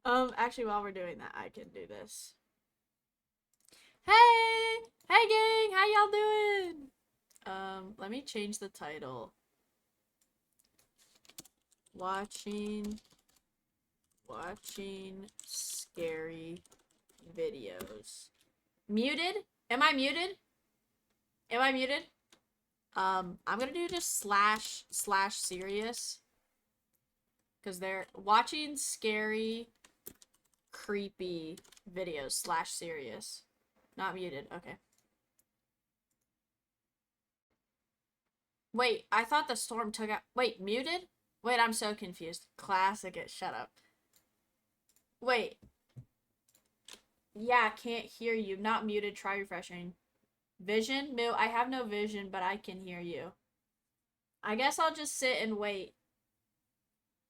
Actually, while we're doing that, I can do this. Hey! Hey, gang! How y'all doing? Let me change the title. Watching scary videos. Muted? Am I muted? Am I muted? I'm gonna do just slash serious. Because they're watching scary, creepy videos slash serious. Not muted, okay. Wait, I thought the storm took out. Wait, muted? Wait, I'm so confused. Classic it, shut up. Wait. Yeah, can't hear you. Not muted, try refreshing. Vision? Moo, I have no vision, but I can hear you. I guess I'll just sit and wait.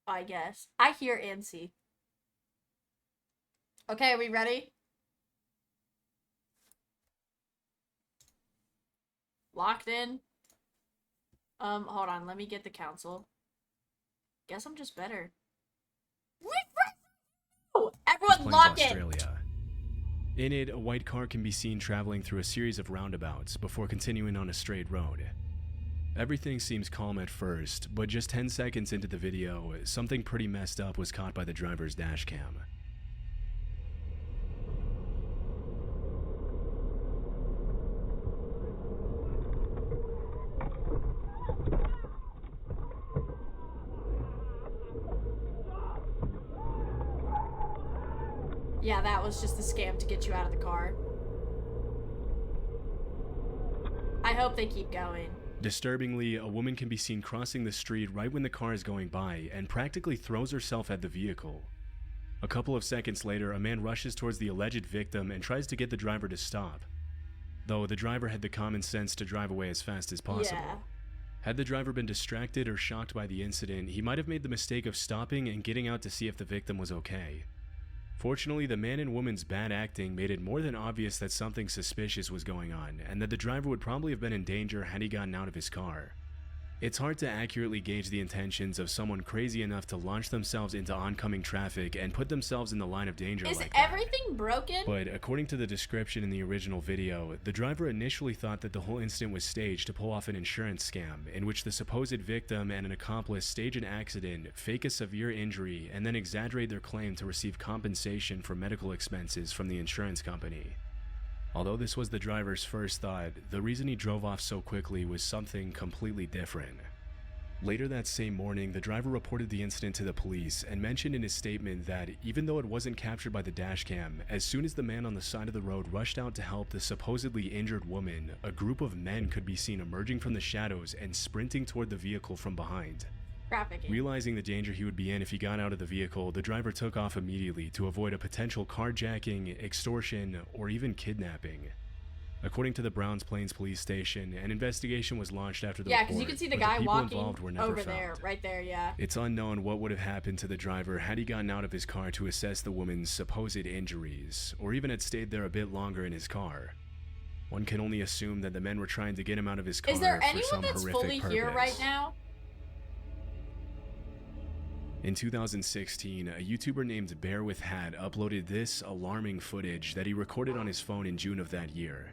I guess. I hear and see. Okay, are we ready? Locked in. Hold on, let me get the council. Guess I'm just better. Everyone lock in! Australia. In it, a white car can be seen traveling through a series of roundabouts before continuing on a straight road. Everything seems calm at first, but just 10 seconds into the video, something pretty messed up was caught by the driver's dash cam. Yeah, that was just a scam to get you out of the car. I hope they keep going. Disturbingly, a woman can be seen crossing the street right when the car is going by and practically throws herself at the vehicle. A couple of seconds later, a man rushes towards the alleged victim and tries to get the driver to stop. Though the driver had the common sense to drive away as fast as possible. Yeah. Had the driver been distracted or shocked by the incident, he might have made the mistake of stopping and getting out to see if the victim was okay. Fortunately, the man and woman's bad acting made it more than obvious that something suspicious was going on, and that the driver would probably have been in danger had he gotten out of his car. It's hard to accurately gauge the intentions of someone crazy enough to launch themselves into oncoming traffic and put themselves in the line of danger like that. Is everything broken? But according to the description in the original video, the driver initially thought that the whole incident was staged to pull off an insurance scam, in which the supposed victim and an accomplice stage an accident, fake a severe injury, and then exaggerate their claim to receive compensation for medical expenses from the insurance company. Although this was the driver's first thought, the reason he drove off so quickly was something completely different. Later that same morning, the driver reported the incident to the police and mentioned in his statement that even though it wasn't captured by the dashcam, as soon as the man on the side of the road rushed out to help the supposedly injured woman, a group of men could be seen emerging from the shadows and sprinting toward the vehicle from behind. Trafficking. Realizing the danger he would be in if he got out of the vehicle, the driver took off immediately to avoid a potential carjacking, extortion, or even kidnapping. According to the Browns Plains police station, an investigation was launched after the report, because you can see the but guy people walking involved were never over found. there, right there, yeah. It's unknown what would have happened to the driver had he gotten out of his car to assess the woman's supposed injuries, or even had stayed there a bit longer in his car. One can only assume that the men were trying to get him out of his car Is there for some anyone that's horrific fully purpose. here right now? In 2016, a YouTuber named Bear with Hat uploaded this alarming footage that he recorded on his phone in June of that year.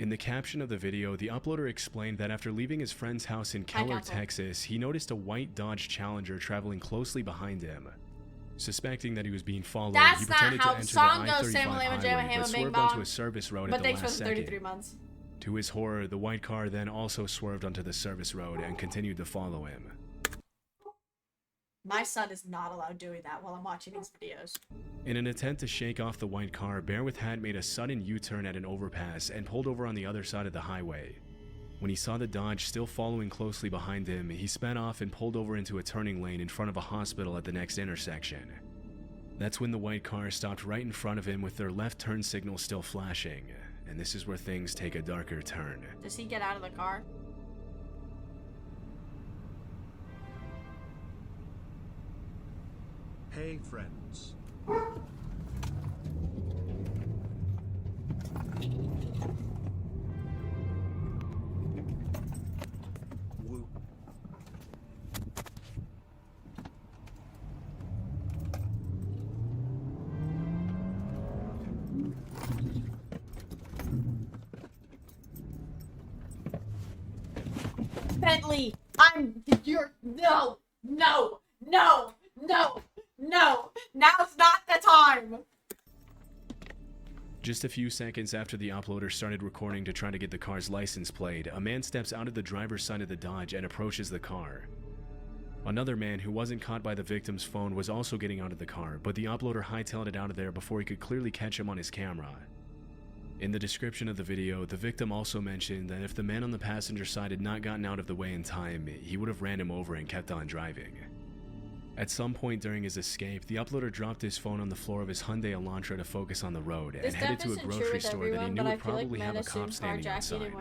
In the caption of the video, the uploader explained that after leaving his friend's house in Keller, Texas, he noticed a white Dodge Challenger traveling closely behind him. Suspecting that he was being followed, he pretended to enter the I-35 highway, but swerved onto a service road at the last second. To his horror, the white car then also swerved onto the service road and continued to follow him. My son is not allowed doing that while I'm watching these videos. In an attempt to shake off the white car, Bear with Hat made a sudden U-turn at an overpass and pulled over on the other side of the highway. When he saw the Dodge still following closely behind him, he sped off and pulled over into a turning lane in front of a hospital at the next intersection. That's when the white car stopped right in front of him with their left turn signal still flashing, and this is where things take a darker turn. Does he get out of the car? Hey friends. Woo. Bentley, you're, no, no, no, no, no, now's not the time. Just a few seconds after the uploader started recording to try to get the car's license plate, a man steps out of the driver's side of the Dodge and approaches the car. Another man who wasn't caught by the victim's phone was also getting out of the car, but the uploader hightailed it out of there before he could clearly catch him on his camera. In the description of the video, the victim also mentioned that if the man on the passenger side had not gotten out of the way in time, he would have ran him over and kept on driving. At some point during his escape, the uploader dropped his phone on the floor of his Hyundai Elantra to focus on the road and headed to a grocery store that he knew would probably have a cop standing outside.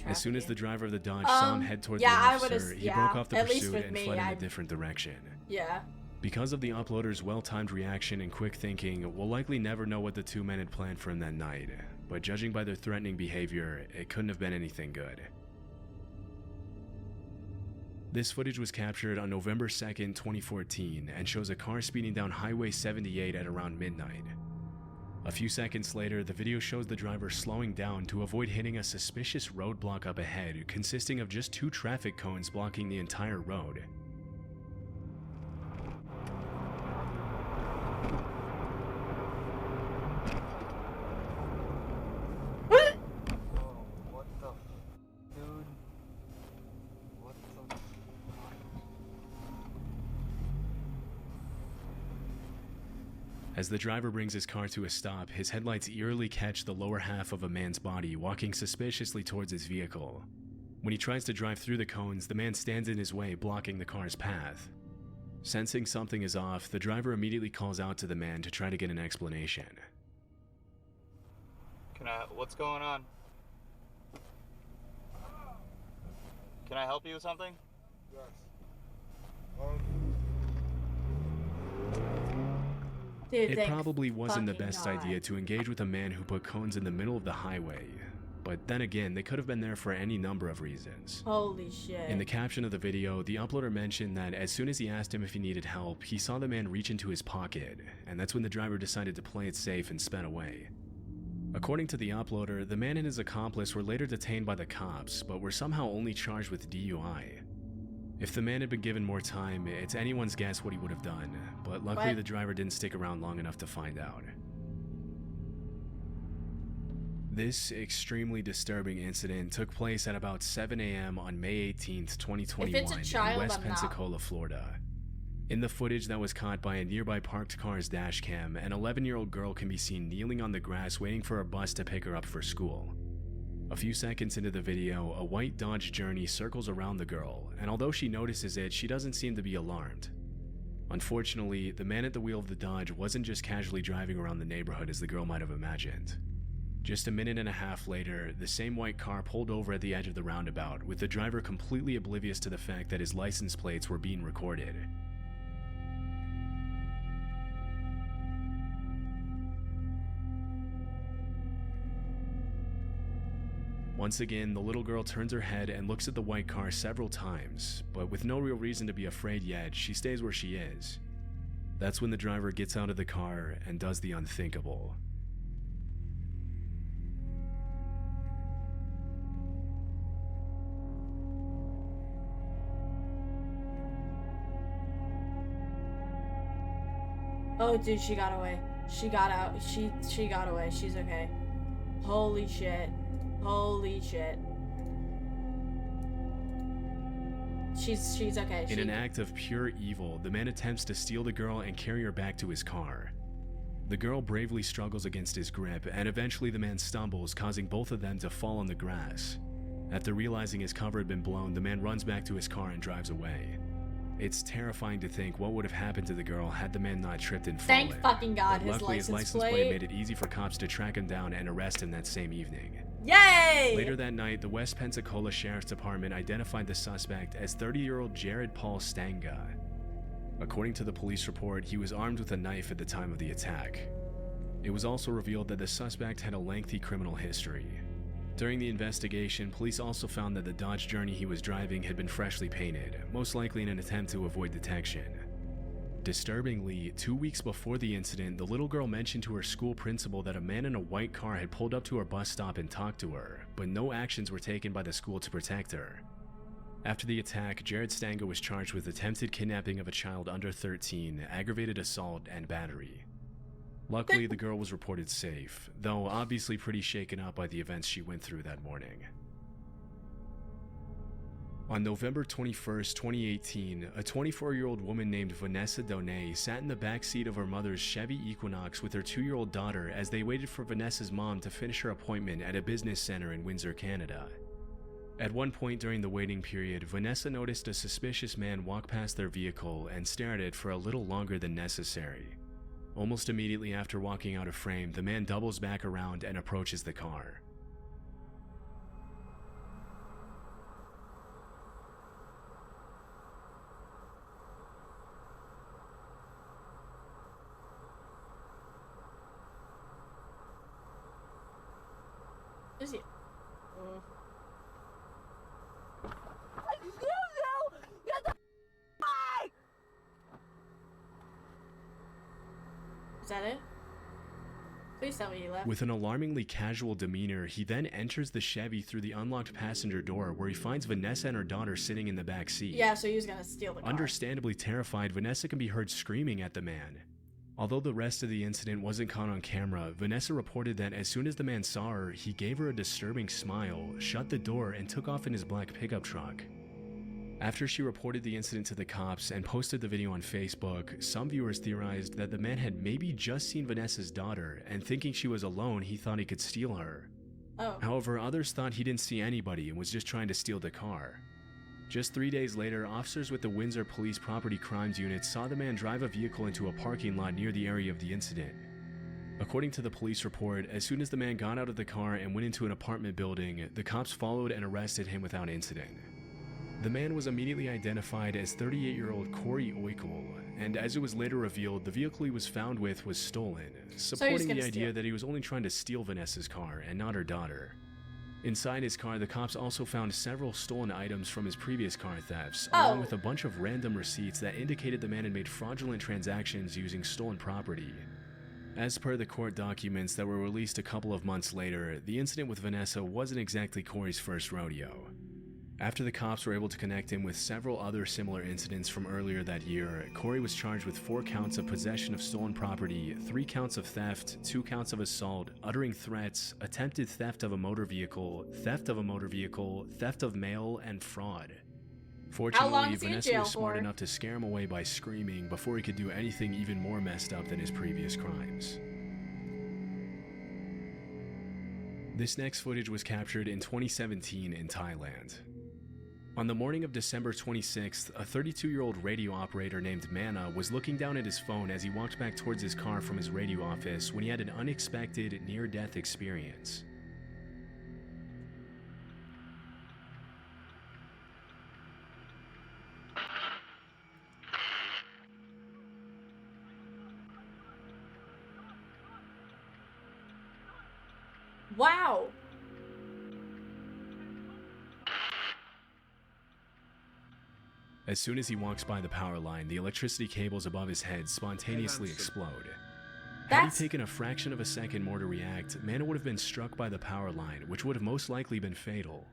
As soon as the driver of the Dodge saw him head towards the officer, he broke off the pursuit and fled in a different direction. Yeah. Because of the uploader's well-timed reaction and quick thinking, we'll likely never know what the two men had planned for him that night, but judging by their threatening behavior, it couldn't have been anything good. This footage was captured on November 2nd, 2014, and shows a car speeding down Highway 78 at around midnight. A few seconds later, the video shows the driver slowing down to avoid hitting a suspicious roadblock up ahead, consisting of just 2 traffic cones blocking the entire road. As the driver brings his car to a stop, his headlights eerily catch the lower half of a man's body walking suspiciously towards his vehicle. When he tries to drive through the cones, the man stands in his way, blocking the car's path. Sensing something is off, the driver immediately calls out to the man to try to get an explanation. What's going on? Can I help you with something? Yes. Dude, It probably wasn't the fucking best God. idea to engage with a man who put cones in the middle of the highway, but then again, they could have been there for any number of reasons. Holy shit. In the caption of the video, the uploader mentioned that as soon as he asked him if he needed help, he saw the man reach into his pocket, and that's when the driver decided to play it safe and sped away. According to the uploader, the man and his accomplice were later detained by the cops, but were somehow only charged with DUI. If the man had been given more time, it's anyone's guess what he would have done, but luckily the driver didn't stick around long enough to find out. This extremely disturbing incident took place at about 7 a.m. on May 18th, 2021 in West Pensacola, Florida. In the footage that was caught by a nearby parked car's dash cam, an 11-year-old girl can be seen kneeling on the grass waiting for a bus to pick her up for school. A few seconds into the video, a white Dodge Journey circles around the girl, and although she notices it, she doesn't seem to be alarmed. Unfortunately, the man at the wheel of the Dodge wasn't just casually driving around the neighborhood as the girl might have imagined. Just a minute and a half later, the same white car pulled over at the edge of the roundabout, with the driver completely oblivious to the fact that his license plates were being recorded. Once again, the little girl turns her head and looks at the white car several times, but with no real reason to be afraid yet, she stays where she is. That's when the driver gets out of the car and does the unthinkable. Oh, dude, she got away. She got out. She got away. She's okay. Holy shit. Holy shit. She's okay. In an act of pure evil, the man attempts to steal the girl and carry her back to his car. The girl bravely struggles against his grip, and eventually the man stumbles, causing both of them to fall on the grass. After realizing his cover had been blown, the man runs back to his car and drives away. It's terrifying to think what would have happened to the girl had the man not tripped and fallen. Thank fucking God, but luckily his license plate made it easy for cops to track him down and arrest him that same evening. Yay! Later that night, the West Pensacola Sheriff's Department identified the suspect as 30-year-old Jared Paul Stanga. According to the police report, he was armed with a knife at the time of the attack. It was also revealed that the suspect had a lengthy criminal history. During the investigation, police also found that the Dodge Journey he was driving had been freshly painted, most likely in an attempt to avoid detection. Disturbingly, 2 weeks before the incident, the little girl mentioned to her school principal that a man in a white car had pulled up to her bus stop and talked to her, but no actions were taken by the school to protect her. After the attack, Jared Stango was charged with attempted kidnapping of a child under 13, aggravated assault, and battery. Luckily, the girl was reported safe, though obviously pretty shaken up by the events she went through that morning. On November 21st, 2018, a 24-year-old woman named Vanessa Donay sat in the back seat of her mother's Chevy Equinox with her 2-year-old daughter as they waited for Vanessa's mom to finish her appointment at a business center in Windsor, Canada. At one point during the waiting period, Vanessa noticed a suspicious man walk past their vehicle and stare at it for a little longer than necessary. Almost immediately after walking out of frame, the man doubles back around and approaches the car. Is he? Is that it? Please tell me he left. With an alarmingly casual demeanor, he then enters the Chevy through the unlocked passenger door where he finds Vanessa and her daughter sitting in the back seat. Yeah, so he was gonna steal the car. Understandably terrified, Vanessa can be heard screaming at the man. Although the rest of the incident wasn't caught on camera, Vanessa reported that as soon as the man saw her, he gave her a disturbing smile, shut the door, and took off in his black pickup truck. After she reported the incident to the cops and posted the video on Facebook, some viewers theorized that the man had maybe just seen Vanessa's daughter, and thinking she was alone, he thought he could steal her. Oh. However, others thought he didn't see anybody and was just trying to steal the car. Just 3 days later, officers with the Windsor Police Property Crimes Unit saw the man drive a vehicle into a parking lot near the area of the incident. According to the police report, as soon as the man got out of the car and went into an apartment building, the cops followed and arrested him without incident. The man was immediately identified as 38-year-old Corey Oikel, and as it was later revealed, the vehicle he was found with was stolen, supporting the idea that he was only trying to steal Vanessa's car and not her daughter. Inside his car, the cops also found several stolen items from his previous car thefts, along with a bunch of random receipts that indicated the man had made fraudulent transactions using stolen property. As per the court documents that were released a couple of months later, the incident with Vanessa wasn't exactly Corey's first rodeo. After the cops were able to connect him with several other similar incidents from earlier that year, Corey was charged with 4 counts of possession of stolen property, 3 counts of theft, 2 counts of assault, uttering threats, attempted theft of a motor vehicle, theft of a motor vehicle, theft of mail, and fraud. Fortunately, Vanessa was smart enough to scare him away by screaming before he could do anything even more messed up than his previous crimes. This next footage was captured in 2017 in Thailand. On the morning of December 26th, a 32-year-old radio operator named Mana was looking down at his phone as he walked back towards his car from his radio office when he had an unexpected near-death experience. Wow! As soon as he walks by the power line, the electricity cables above his head spontaneously explode. Had he taken a fraction of a second more to react, Mana would have been struck by the power line, which would have most likely been fatal.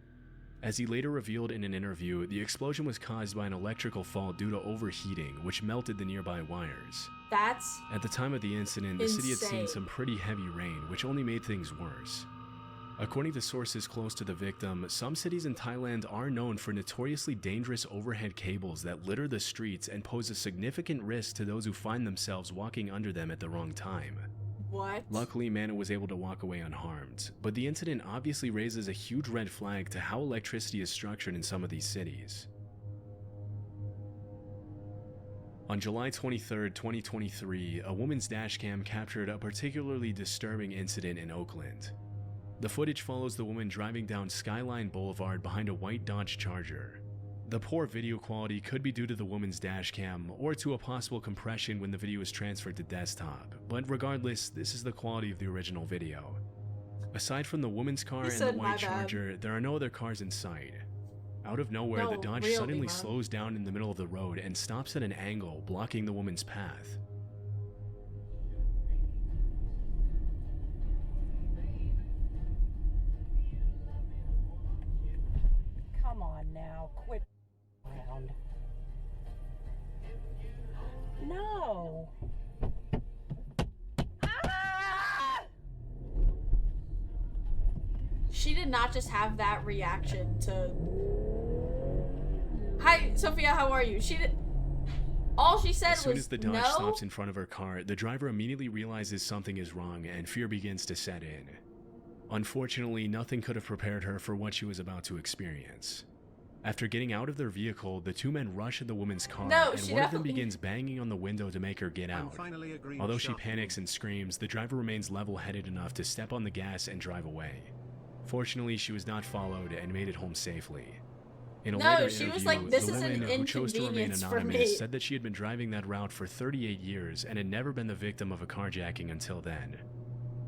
As he later revealed in an interview, the explosion was caused by an electrical fault due to overheating, which melted the nearby wires. That's At the time of the incident, the city had seen insane. some pretty heavy rain, which only made things worse. According to sources close to the victim, some cities in Thailand are known for notoriously dangerous overhead cables that litter the streets and pose a significant risk to those who find themselves walking under them at the wrong time. What? Luckily, Mana was able to walk away unharmed, but the incident obviously raises a huge red flag to how electricity is structured in some of these cities. On July 23, 2023, a woman's dashcam captured a particularly disturbing incident in Oakland. The footage follows the woman driving down Skyline Boulevard behind a white Dodge Charger. The poor video quality could be due to the woman's dashcam or to a possible compression when the video is transferred to desktop, but regardless, this is the quality of the original video. Aside from the woman's car and the white Charger, there are no other cars in sight. Out of nowhere, the Dodge suddenly slows down in the middle of the road and stops at an angle, blocking the woman's path. Come on now, quit did not just have that reaction to... Hi, Sophia, how are you? She did... All she said was no. As soon as the Dodge stops in front of her car, the driver immediately realizes something is wrong and fear begins to set in. Unfortunately, nothing could have prepared her for what she was about to experience. After getting out of their vehicle, the two men rush at the woman's car, and one of them begins banging on the window to make her get out. Although she panics and screams, the driver remains level-headed enough to step on the gas and drive away. Fortunately, she was not followed and made it home safely. In a later interview, was like, "This the is woman, an who chose to remain inconvenience for me." anonymous, said that she had been driving that route for 38 years and had never been the victim of a carjacking until then.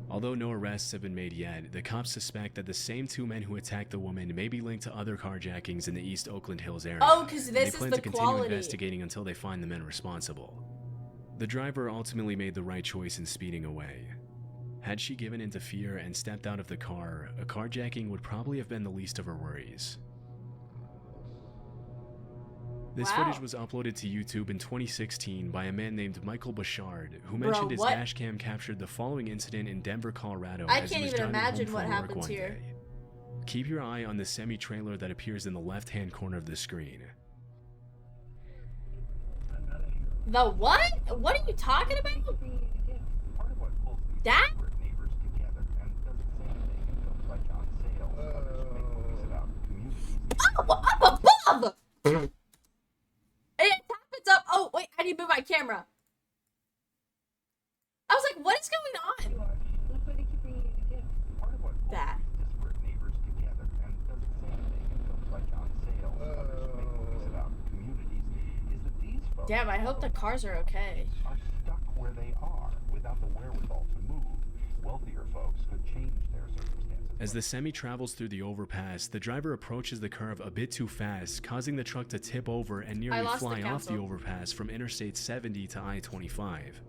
Although no arrests have been made yet, the cops suspect that the same two men who attacked the woman may be linked to other carjackings in the East Oakland Hills area. Oh, because this is they plan the to continue quality. investigating until they find the men responsible. The driver ultimately made the right choice in speeding away. Had she given in to fear and stepped out of the car, a carjacking would probably have been the least of her worries. This footage was uploaded to YouTube in 2016 by a man named Michael Bouchard, who mentioned his dash cam captured the following incident in Denver, Colorado. I can't even imagine what happens happens here. Keep your eye on the semi-trailer that appears in the left-hand corner of the screen. The what? What are you talking about? That? Oh, I'm above! It happens up. Oh, wait, I need to move my camera. I was like, what is going on? That. Damn, I hope the cars are okay. Are stuck where they are without the wherewithal to move. Wealthier folks could change their circumstances. As the semi travels through the overpass, the driver approaches the curve a bit too fast, causing the truck to tip over and nearly fly off the overpass from Interstate 70 to I-25.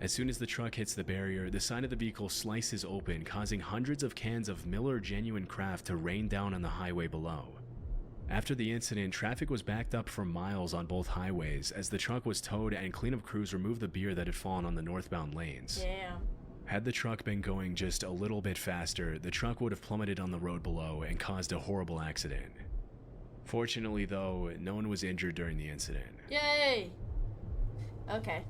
As soon as the truck hits the barrier, the side of the vehicle slices open, causing hundreds of cans of Miller Genuine Craft to rain down on the highway below. After the incident, traffic was backed up for miles on both highways as the truck was towed and cleanup crews removed the beer that had fallen on the northbound lanes. Damn. Had the truck been going just a little bit faster, the truck would have plummeted on the road below and caused a horrible accident. Fortunately, though, no one was injured during the incident. Yay! Okay.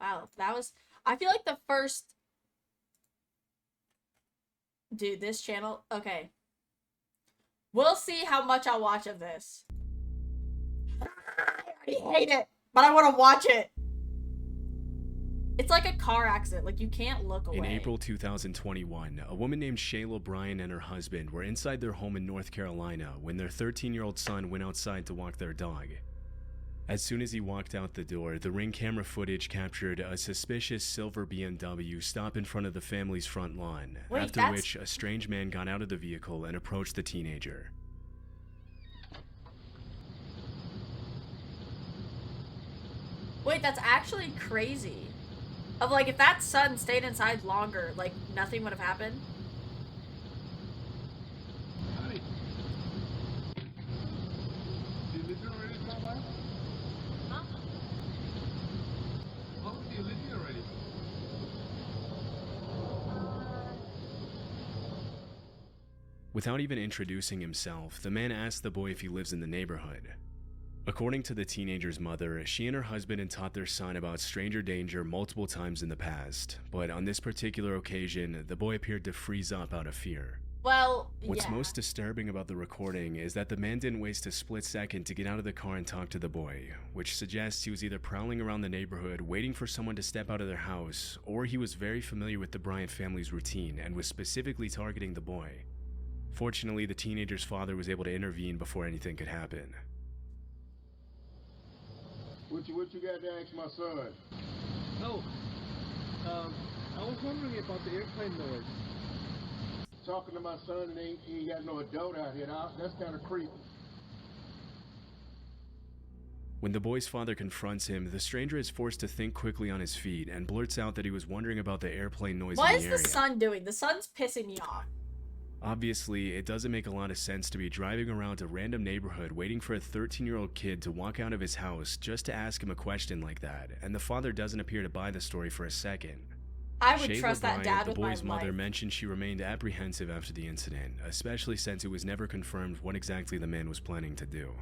Wow, that was... I feel like the first... Dude, this channel... Okay. We'll see how much I'll watch of this. I already hate it, but I want to watch it. It's like a car accident. Like, you can't look away. In April 2021, a woman named Shayla Bryan and her husband were inside their home in North Carolina when their 13-year-old son went outside to walk their dog. As soon as he walked out the door, the Ring camera footage captured a suspicious silver BMW stop in front of the family's front lawn, after which a strange man got out of the vehicle and approached the teenager. Wait, that's actually crazy. Of like, if that son stayed inside longer, like, nothing would have happened. Hi. You living already, Papa? Huh? Oh, you living already? Without even introducing himself, the man asked the boy if he lives in the neighborhood. According to the teenager's mother, she and her husband had taught their son about stranger danger multiple times in the past, but on this particular occasion, the boy appeared to freeze up out of fear. Well, What's most disturbing about the recording is that the man didn't waste a split second to get out of the car and talk to the boy, which suggests he was either prowling around the neighborhood waiting for someone to step out of their house, or he was very familiar with the Bryant family's routine and was specifically targeting the boy. Fortunately, the teenager's father was able to intervene before anything could happen. What you got to ask my son? No. I was wondering about the airplane noise. Talking to my son and he ain't got no adult out here. That's kind of creepy. When the boy's father confronts him, the stranger is forced to think quickly on his feet and blurts out that he was wondering about the airplane noise in the area. What is the son doing? The son's pissing me off. Obviously, it doesn't make a lot of sense to be driving around a random neighborhood waiting for a 13-year-old kid to walk out of his house just to ask him a question like that, and the father doesn't appear to buy the story for a second. I would Shayla trust that Bryant, dad the with my boy's mother, life. mentioned she remained apprehensive after the incident, especially since it was never confirmed what exactly the man was planning to do.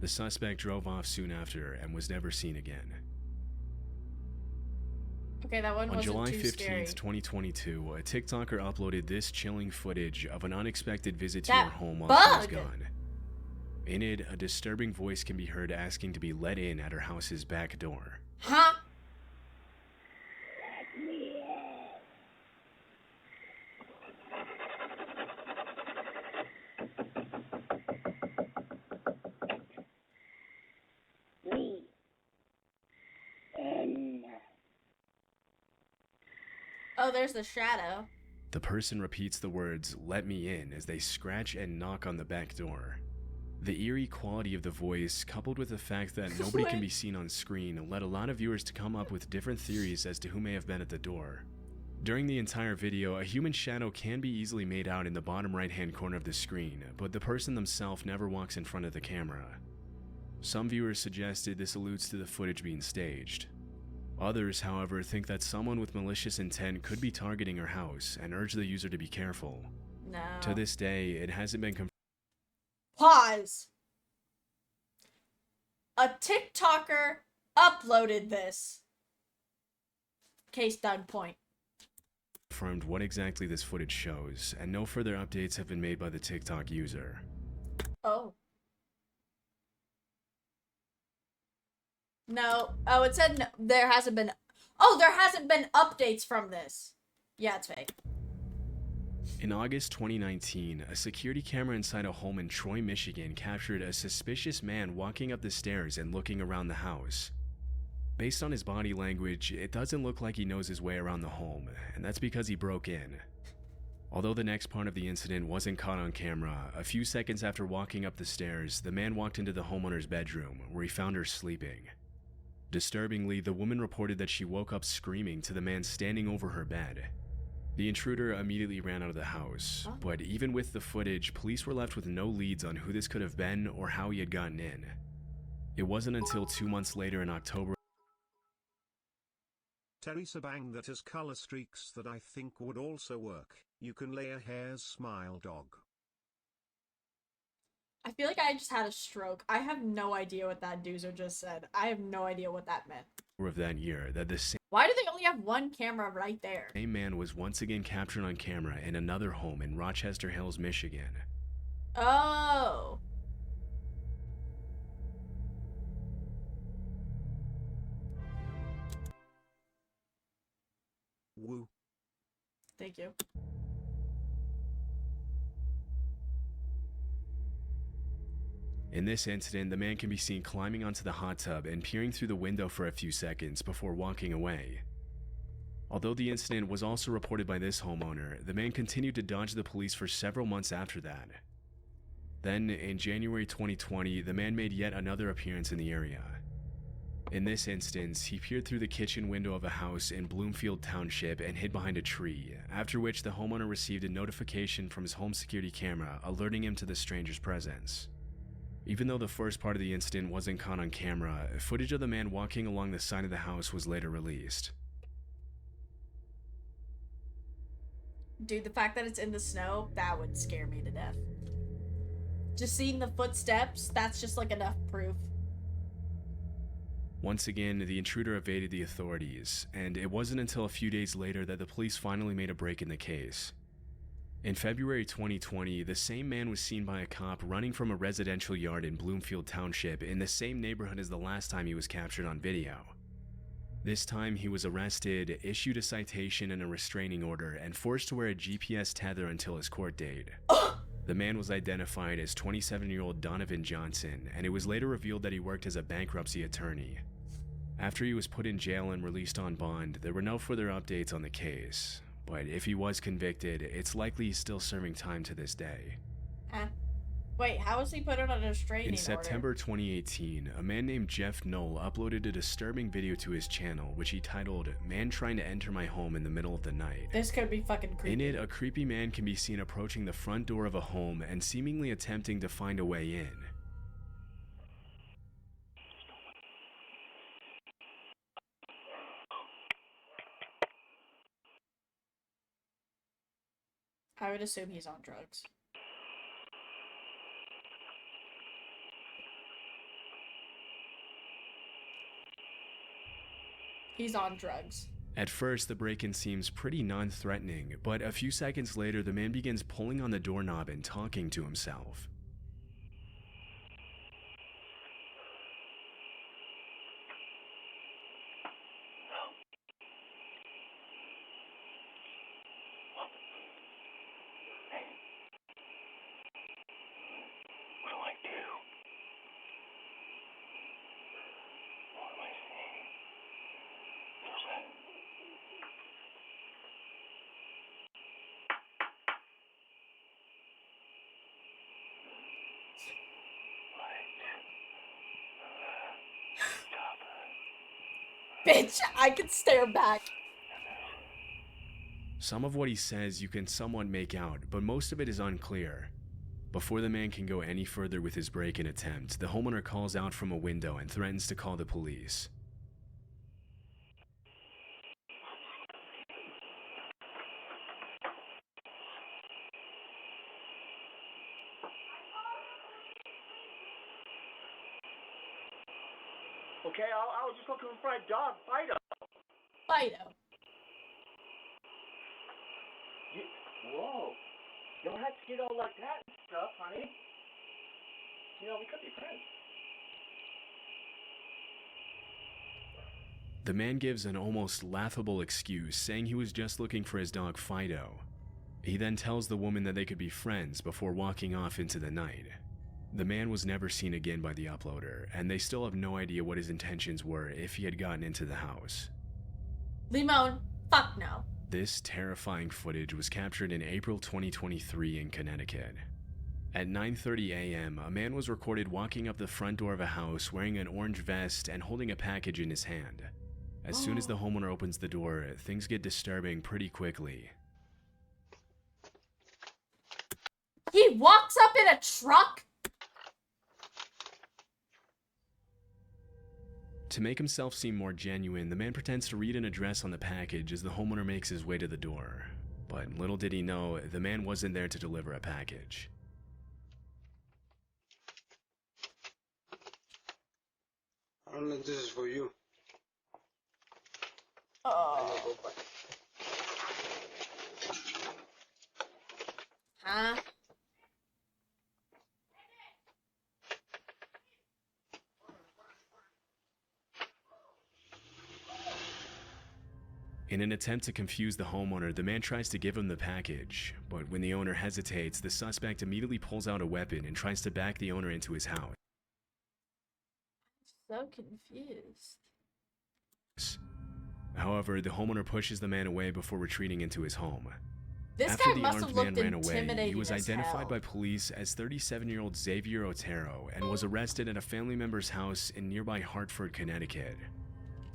The suspect drove off soon after and was never seen again. Okay, that one On wasn't July too 15th, scary. 2022, a TikToker uploaded this chilling footage of an unexpected visit to That her home while she was bug! gone. In it, a disturbing voice can be heard asking to be let in at her house's back door. Huh? Oh, there's the shadow. The person repeats the words, "Let me in," as they scratch and knock on the back door. The eerie quality of the voice, coupled with the fact that nobody can be seen on screen, led a lot of viewers to come up with different theories as to who may have been at the door. During the entire video, a human shadow can be easily made out in the bottom right-hand corner of the screen, but the person themselves never walks in front of the camera. Some viewers suggested this alludes to the footage being staged. Others, however, think that someone with malicious intent could be targeting her house and urge the user to be careful. No. To this day, it hasn't been confirmed. Pause. A TikToker uploaded this. Case done, point. Confirmed what exactly this footage shows, and no further updates have been made by the TikTok user. Oh. No. Oh, it said no, there hasn't been... Oh, there hasn't been updates from this. Yeah, it's fake. In August 2019, a security camera inside a home in Troy, Michigan captured a suspicious man walking up the stairs and looking around the house. Based on his body language, it doesn't look like he knows his way around the home, and that's because he broke in. Although the next part of the incident wasn't caught on camera, a few seconds after walking up the stairs, the man walked into the homeowner's bedroom, where he found her sleeping. Disturbingly, the woman reported that she woke up screaming to the man standing over her bed. The intruder immediately ran out of the house, but even with the footage, police were left with no leads on who this could have been or how he had gotten in. It wasn't until 2 months later in October. Teresa Bang that has color streaks that I think would also work. You can lay a hair's smile dog. I feel like I just had a stroke. I have no idea what that doozer just said. I have no idea what that meant. Of that year, that the Why do they only have one camera right there? same man was once again captured on camera in another home in Rochester Hills, Michigan. Oh. Woo. Thank you. In this incident, the man can be seen climbing onto the hot tub and peering through the window for a few seconds before walking away. Although the incident was also reported by this homeowner, the man continued to dodge the police for several months after that. Then, in January 2020, the man made yet another appearance in the area. In this instance, he peered through the kitchen window of a house in Bloomfield Township and hid behind a tree, after which the homeowner received a notification from his home security camera alerting him to the stranger's presence. Even though the first part of the incident wasn't caught on camera, footage of the man walking along the side of the house was later released. Dude, the fact that it's in the snow, that would scare me to death. Just seeing the footsteps, that's just like enough proof. Once again, the intruder evaded the authorities, and it wasn't until a few days later that the police finally made a break in the case. In February 2020, the same man was seen by a cop running from a residential yard in Bloomfield Township in the same neighborhood as the last time he was captured on video. This time, he was arrested, issued a citation and a restraining order, and forced to wear a GPS tether until his court date. The man was identified as 27-year-old Donovan Johnson, and it was later revealed that he worked as a bankruptcy attorney. After he was put in jail and released on bond, there were no further updates on the case. But if he was convicted, it's likely he's still serving time to this day. Wait, how was he put on a restraining order? In September 2018, a man named Jeff Knoll uploaded a disturbing video to his channel, which he titled, "Man Trying to Enter My Home in the Middle of the Night." This could be fucking creepy. In it, a creepy man can be seen approaching the front door of a home and seemingly attempting to find a way in. I would assume he's on drugs. He's on drugs. At first, the break-in seems pretty non-threatening, but a few seconds later, the man begins pulling on the doorknob and talking to himself. Bitch, I could stare back. Some of what he says you can somewhat make out, but most of it is unclear. Before the man can go any further with his break-in attempt, the homeowner calls out from a window and threatens to call the police. Okay, I was just looking for my dog, Fido. Fido. Whoa. You don't have to get all like that and stuff, honey. You know, we could be friends. The man gives an almost laughable excuse, saying he was just looking for his dog Fido. He then tells the woman that they could be friends before walking off into the night. The man was never seen again by the uploader, and they still have no idea what his intentions were if he had gotten into the house. Limon, fuck no. This terrifying footage was captured in April 2023 in Connecticut. At 9:30 a.m., a man was recorded walking up the front door of a house wearing an orange vest and holding a package in his hand. As soon as the homeowner opens the door, things get disturbing pretty quickly. He walks up in a truck? To make himself seem more genuine, the man pretends to read an address on the package as the homeowner makes his way to the door. But little did he know, the man wasn't there to deliver a package. I don't know if this is for you. Oh. Huh? In an attempt to confuse the homeowner, the man tries to give him the package, but when the owner hesitates, the suspect immediately pulls out a weapon and tries to back the owner into his house. So confused. However, the homeowner pushes the man away before retreating into his home. This After guy the must armed have man looked ran away, intimidating he was as identified hell. by police as 37-year-old Xavier Otero and was arrested at a family member's house in nearby Hartford, Connecticut.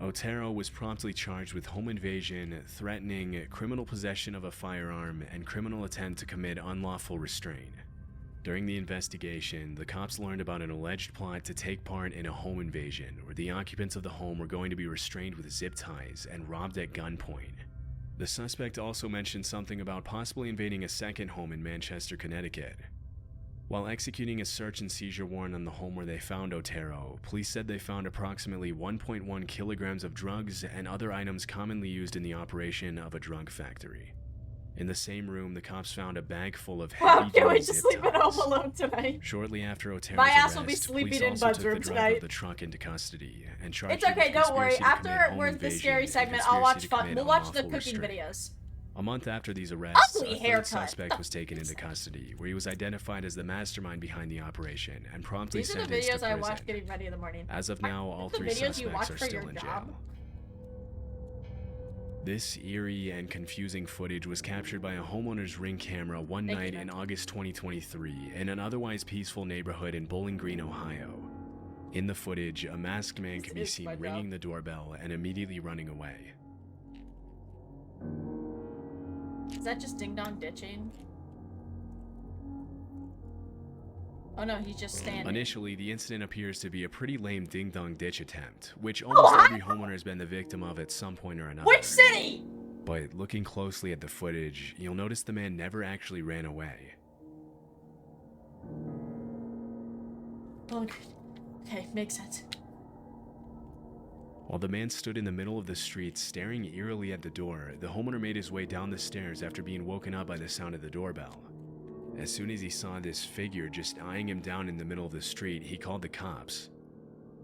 Otero was promptly charged with home invasion, threatening, criminal possession of a firearm, and criminal attempt to commit unlawful restraint. During the investigation, the cops learned about an alleged plot to take part in a home invasion where the occupants of the home were going to be restrained with zip ties and robbed at gunpoint. The suspect also mentioned something about possibly invading a second home in Manchester, Connecticut. While executing a search and seizure warrant on the home where they found Otero, police said they found approximately 1.1 kilograms of drugs and other items commonly used in the operation of a drug factory. In the same room, the cops found a bag full of Wow, heavy can't wait duty to zip sleep at home ties. alone tonight. Shortly after Otero's My ass arrest, will be sleeping police in also Bud's took the room driver tonight. of the truck into custody and charged It's him okay, with don't worry. conspiracy to commit After home we're the invasion scary and segment, I'll watch conspiracy to the commit we'll watch the unlawful cooking restraint. videos. A month after these arrests, Ugly a haircut. third suspect was taken into custody, where he was identified as the mastermind behind the operation and promptly These are the sentenced to videos I prison. watch getting ready in the morning. As of now, all the three videos you watch suspects are for still your in job? jail. This eerie and confusing footage was captured by a homeowner's Ring camera one Thank you, night in man. August 2023 in an otherwise peaceful neighborhood in Bowling Green, Ohio. In the footage, a masked man This can be is my seen job. ringing the doorbell and immediately running away. Is that just ding dong ditching? Oh no, he's just standing. Initially, the incident appears to be a pretty lame ding-dong ditch attempt, which Oh, almost every homeowner has been the victim of at some point or another. Which city? But looking closely at the footage, you'll notice the man never actually ran away. Oh, okay, makes sense. While the man stood in the middle of the street staring eerily at the door, the homeowner made his way down the stairs after being woken up by the sound of the doorbell. As soon as he saw this figure just eyeing him down in the middle of the street, he called the cops.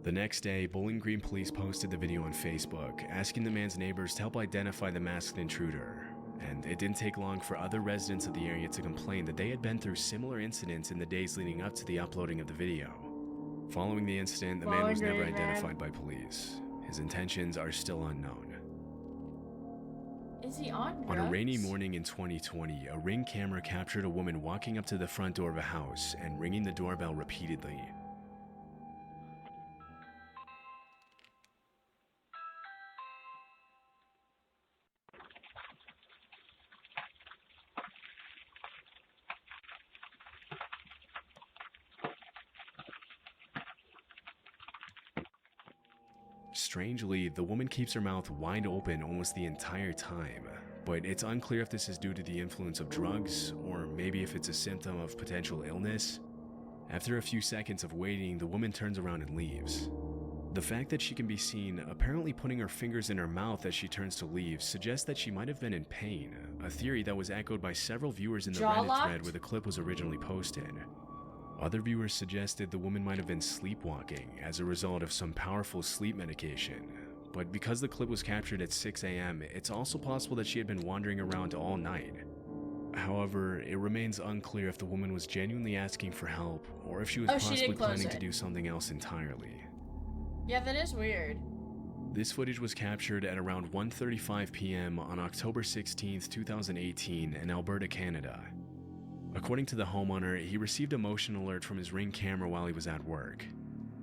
The next day, Bowling Green police posted the video on Facebook, asking the man's neighbors to help identify the masked intruder. And it didn't take long for other residents of the area to complain that they had been through similar incidents in the days leading up to the uploading of the video. Following the incident, the man was never identified by police. His intentions are still unknown. Is he on drugs? On a rainy morning in 2020, a Ring camera captured a woman walking up to the front door of a house and ringing the doorbell repeatedly. Strangely, the woman keeps her mouth wide open almost the entire time, but it's unclear if this is due to the influence of drugs, or maybe if it's a symptom of potential illness. After a few seconds of waiting, the woman turns around and leaves. The fact that she can be seen apparently putting her fingers in her mouth as she turns to leave suggests that she might have been in pain, a theory that was echoed by several viewers in the Reddit thread where the clip was originally posted. Other viewers suggested the woman might have been sleepwalking as a result of some powerful sleep medication, but because the clip was captured at 6 a.m., it's also possible that she had been wandering around all night. However, it remains unclear if the woman was genuinely asking for help or if she was possibly planning to do something else entirely. Yeah, that is weird. This footage was captured at around 1:35 p.m. on October 16, 2018 in Alberta, Canada. According to the homeowner, he received a motion alert from his Ring camera while he was at work.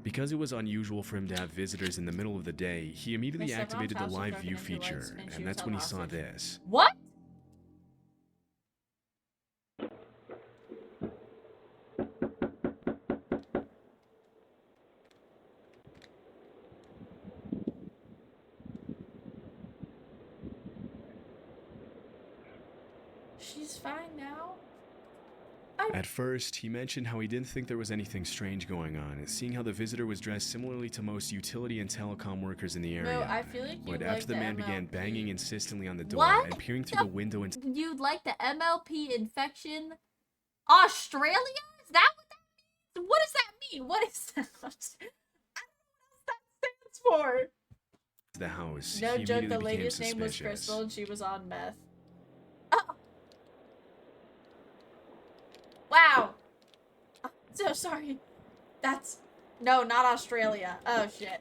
Because it was unusual for him to have visitors in the middle of the day, he immediately activated the live view feature, and that's when he saw this. What? She's fine now? At first, he mentioned how he didn't think there was anything strange going on, seeing how the visitor was dressed similarly to most utility and telecom workers in the area. No, I feel like but like after the man MLP. began banging insistently on the door What? and peering through the window into You'd like the MLP infection? Australia? Is that what that means? What does that mean? What is that? I don't know what that stands for. the house, No he joke, immediately the became lady's name was suspicious. Crystal and she was on meth. Oh. Wow. I'm so sorry. That's... No, not Australia. Oh, shit.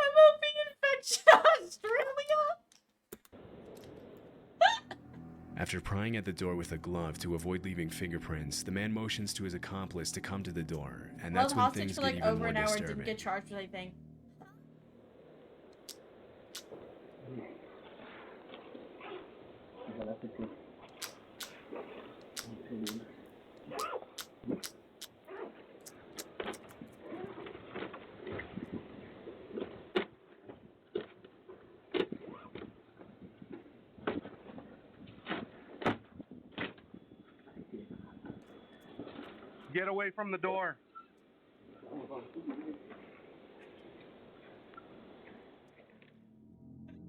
MLP infection Australia? After prying at the door with a glove to avoid leaving fingerprints, the man motions to his accomplice to come to the door, and that's when things for get like even over more an hour and disturbing. didn't get charged with anything. Get away from the door.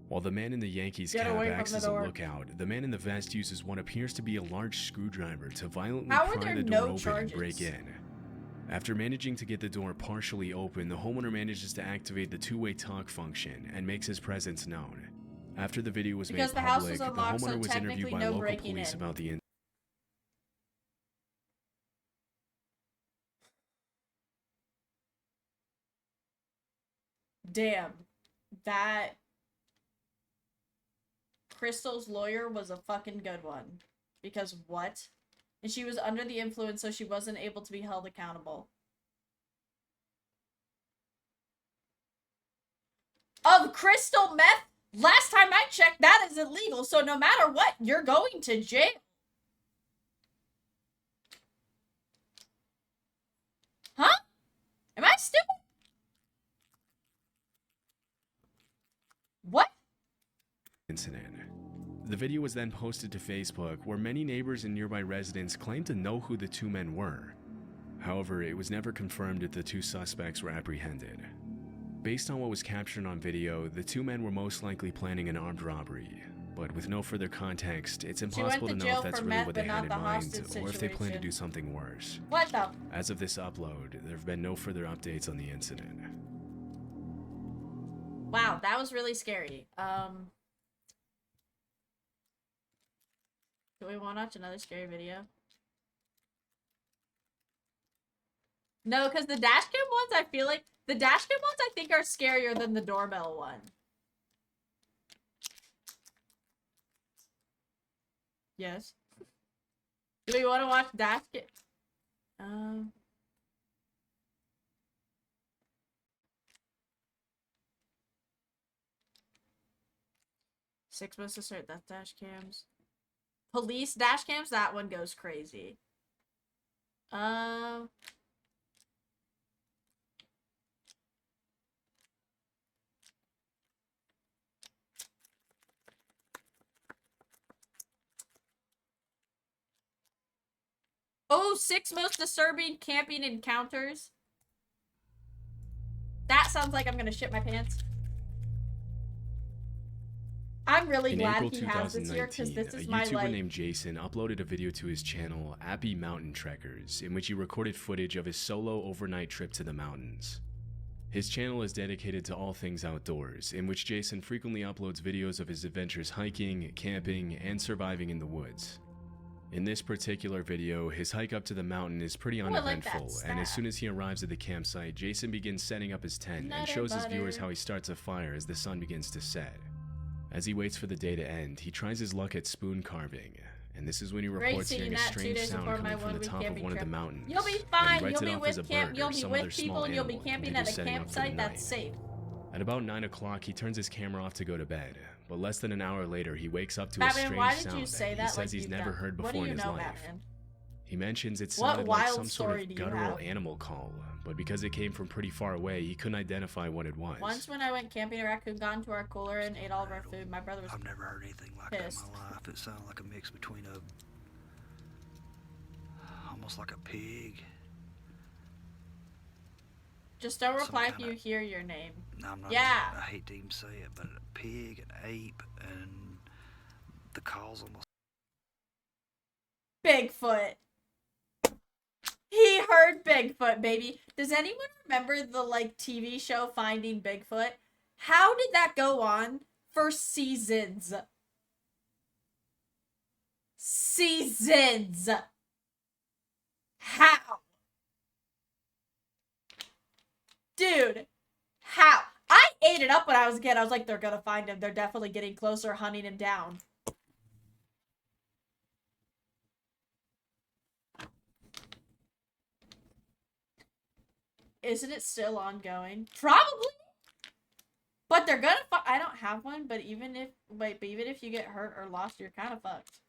While the man in the Yankees Get cap away from acts the as a door. lookout, the man in the vest uses what appears to be a large screwdriver to violently How are pry there the no door open charges? and break in. After managing to get the door partially open, the homeowner manages to activate the two-way talk function and makes his presence known. After the video was Because made the house public, was the unlocked, so homeowner was interviewed technically by no local breaking police in. about the incident. Damn. That Crystal's lawyer was a fucking good one. Because what? And she was under the influence, so she wasn't able to be held accountable. Of crystal meth? Last time I checked, that is illegal, so no matter what, you're going to jail. Huh? Am I stupid? What? Incident. The video was then posted to Facebook, where many neighbors and nearby residents claimed to know who the two men were. However, it was never confirmed if the two suspects were apprehended. Based on what was captured on video, the two men were most likely planning an armed robbery. But with no further context, it's impossible to know if that's really what they had in mind, or if they plan to do something worse. What the? As of this upload, there have been no further updates on the incident. Wow, that was really scary. Do we want to watch another scary video? No, because the dashcam ones, I feel like the dashcam ones I think are scarier than the doorbell one. Yes. Do we want to watch dashcam? Six months to start that dash cams. Police dash cams, that one goes crazy. Oh, 6 most disturbing camping encounters. That sounds like I'm gonna shit my pants. I'm really In glad April he has this here because 2019, this is a my YouTuber like. named Jason uploaded a video to his channel, Abbey Mountain Trekkers, in which he recorded footage of his solo overnight trip to the mountains. His channel is dedicated to all things outdoors, in which Jason frequently uploads videos of his adventures hiking, camping, and surviving in the woods. In this particular video, his hike up to the mountain is pretty uneventful, and as soon as he arrives at the campsite, Jason begins setting up his tent and shows his viewers how he starts a fire as the sun begins to set. As he waits for the day to end, he tries his luck at spoon carving, and this is when he reports hearing a strange sound coming from the top of one of the mountains. You'll be fine. You'll be with camp. You'll be with people, and you'll be camping at a campsite that's safe. At about 9 o'clock, he turns his camera off to go to bed, but less than an hour later, he wakes up to a strange sound that he says he's never heard before in his life. He mentions it sounded like some sort of guttural animal call, but because it came from pretty far away, he couldn't identify what it was. Once when I went camping, a raccoon got into our cooler and ate all of our food. My brother was I've never heard anything like pissed. that in my life. It sounded like a mix between almost like a pig. Just don't reply if you hear your name. No, I'm not. Yeah. I hate to even say it, but a pig, an ape, and the calls almost. Bigfoot. He heard Bigfoot, baby. Does anyone remember the like TV show Finding Bigfoot? How did that go on for seasons? Seasons. How? Dude, how? I ate it up when I was a kid. I was like, they're gonna find him. They're definitely getting closer, hunting him down. Isn't it still ongoing? Probably. But they're gonna I don't have one, but even if you get hurt or lost, you're kind of fucked.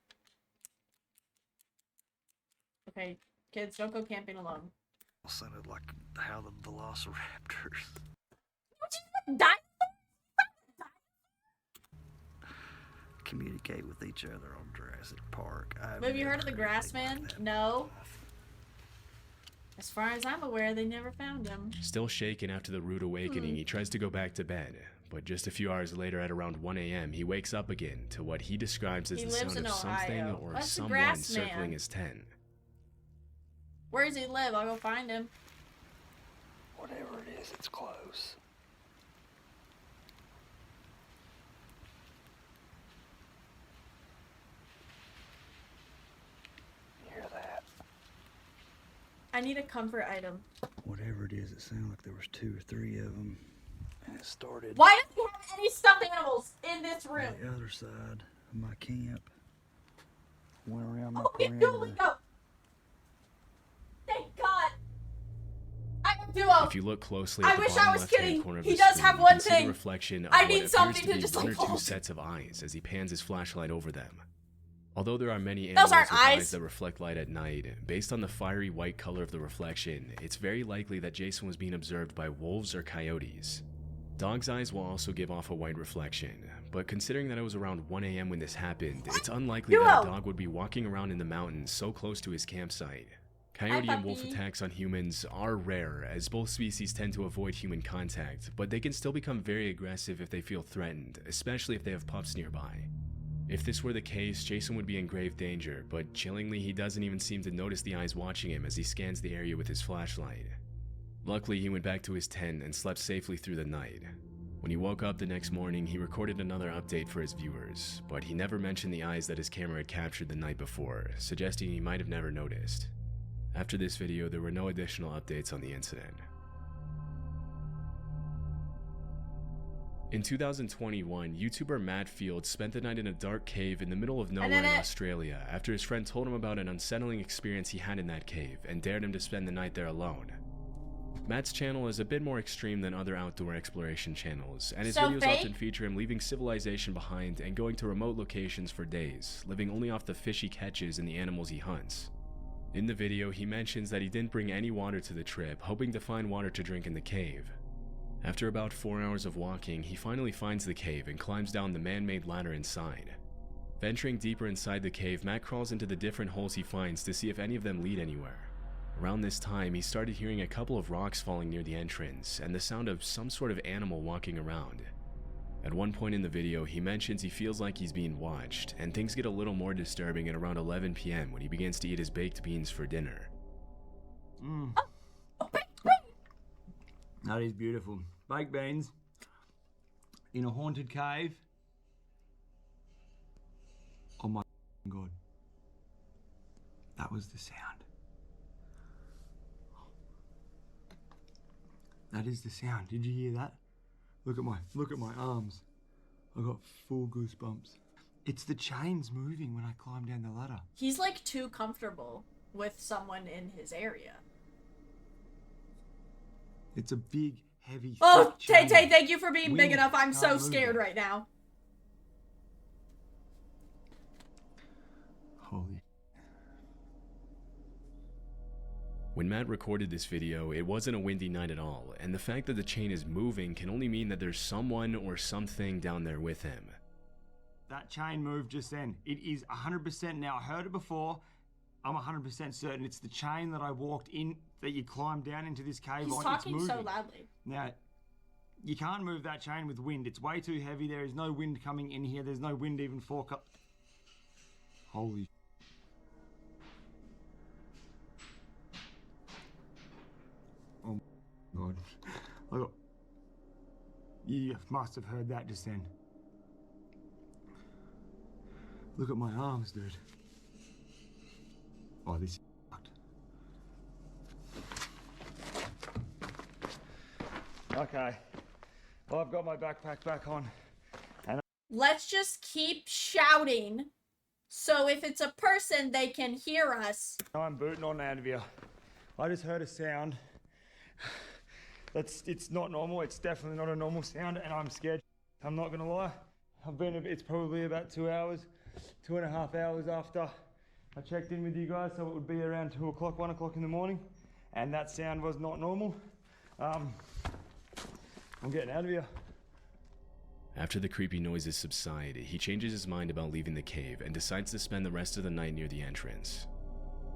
Okay, kids, don't go camping alone. Sounded like how the velociraptors communicate with each other on Jurassic Park. Have you heard of the Grassman? Like no. As far as I'm aware, they never found him. Still shaken after the rude awakening, he tries to go back to bed. But just a few hours later at around 1 a.m., he wakes up again to what he describes as the sound of something or someone circling his tent. Where does he live? I'll go find him. Whatever it is, it's close. You hear that? I need a comfort item. Whatever it is, it sounded like there was 2 or 3 of them, and it started. Why don't you have any stuffed animals in this room? On the other side of my camp. Went around my perimeter. Go. Thank God. I am Duo. If you look closely I at the wish bottom I was left-hand kidding. corner of He the does screen, have you one can see thing. the reflection of I what need appears something to to be just, one like, or two hold. sets of eyes as he pans his flashlight over them. Although there are many Those animals aren't with eyes. eyes that reflect light at night, based on the fiery white color of the reflection, it's very likely that Jason was being observed by wolves or coyotes. Dog's eyes will also give off a white reflection, but considering that it was around 1 a.m. when this happened, it's unlikely that a dog would be walking around in the mountains so close to his campsite. Coyote and wolf attacks on humans are rare, as both species tend to avoid human contact, but they can still become very aggressive if they feel threatened, especially if they have pups nearby. If this were the case, Jason would be in grave danger, but chillingly he doesn't even seem to notice the eyes watching him as he scans the area with his flashlight. Luckily, he went back to his tent and slept safely through the night. When he woke up the next morning, he recorded another update for his viewers, but he never mentioned the eyes that his camera had captured the night before, suggesting he might have never noticed. After this video, there were no additional updates on the incident. In 2021, YouTuber Matt Field spent the night in a dark cave in the middle of nowhere in Australia after his friend told him about an unsettling experience he had in that cave and dared him to spend the night there alone. Matt's channel is a bit more extreme than other outdoor exploration channels, and his videos often feature him leaving civilization behind and going to remote locations for days, living only off the fish he catches and the animals he hunts. In the video, he mentions that he didn't bring any water to the trip, hoping to find water to drink in the cave. After about 4 hours of walking, he finally finds the cave and climbs down the man-made ladder inside. Venturing deeper inside the cave, Matt crawls into the different holes he finds to see if any of them lead anywhere. Around this time, he started hearing a couple of rocks falling near the entrance and the sound of some sort of animal walking around. At one point in the video, he mentions he feels like he's being watched, and things get a little more disturbing at around 11 p.m. when he begins to eat his baked beans for dinner. That is beautiful. Baked beans in a haunted cave. Oh my God. That was the sound. That is the sound. Did you hear that? Look at my arms. I got full goosebumps. It's the chains moving when I climb down the ladder. He's like too comfortable with someone in his area. It's a big, heavy. Oh, Tay chain. Tay, thank you for being big Wind enough. I'm so can't move scared it. right now. Holy. When Matt recorded this video, it wasn't a windy night at all, and the fact that the chain is moving can only mean that there's someone or something down there with him. That chain moved just then. It is 100% now. I heard it before. I'm 100% certain it's the chain that I walked in, that you climbed down into this cave He's on. talking it's so moving. loudly. Now, you can't move that chain with wind. It's way too heavy. There is no wind coming in here. There's no wind even for Holy. Oh my God. You must have heard that just then. Look at my arms, dude. Oh, this is fucked. Okay. Well, I've got my backpack back on. And Let's just keep shouting, so if it's a person, they can hear us. I'm booting on out of here. I just heard a sound. It's not normal. It's definitely not a normal sound, and I'm scared. I'm not gonna lie. It's probably about 2 hours, 2.5 hours after I checked in with you guys, so it would be around 2 o'clock, 1 o'clock in the morning, and that sound was not normal. I'm getting out of here. After the creepy noises subside, he changes his mind about leaving the cave and decides to spend the rest of the night near the entrance.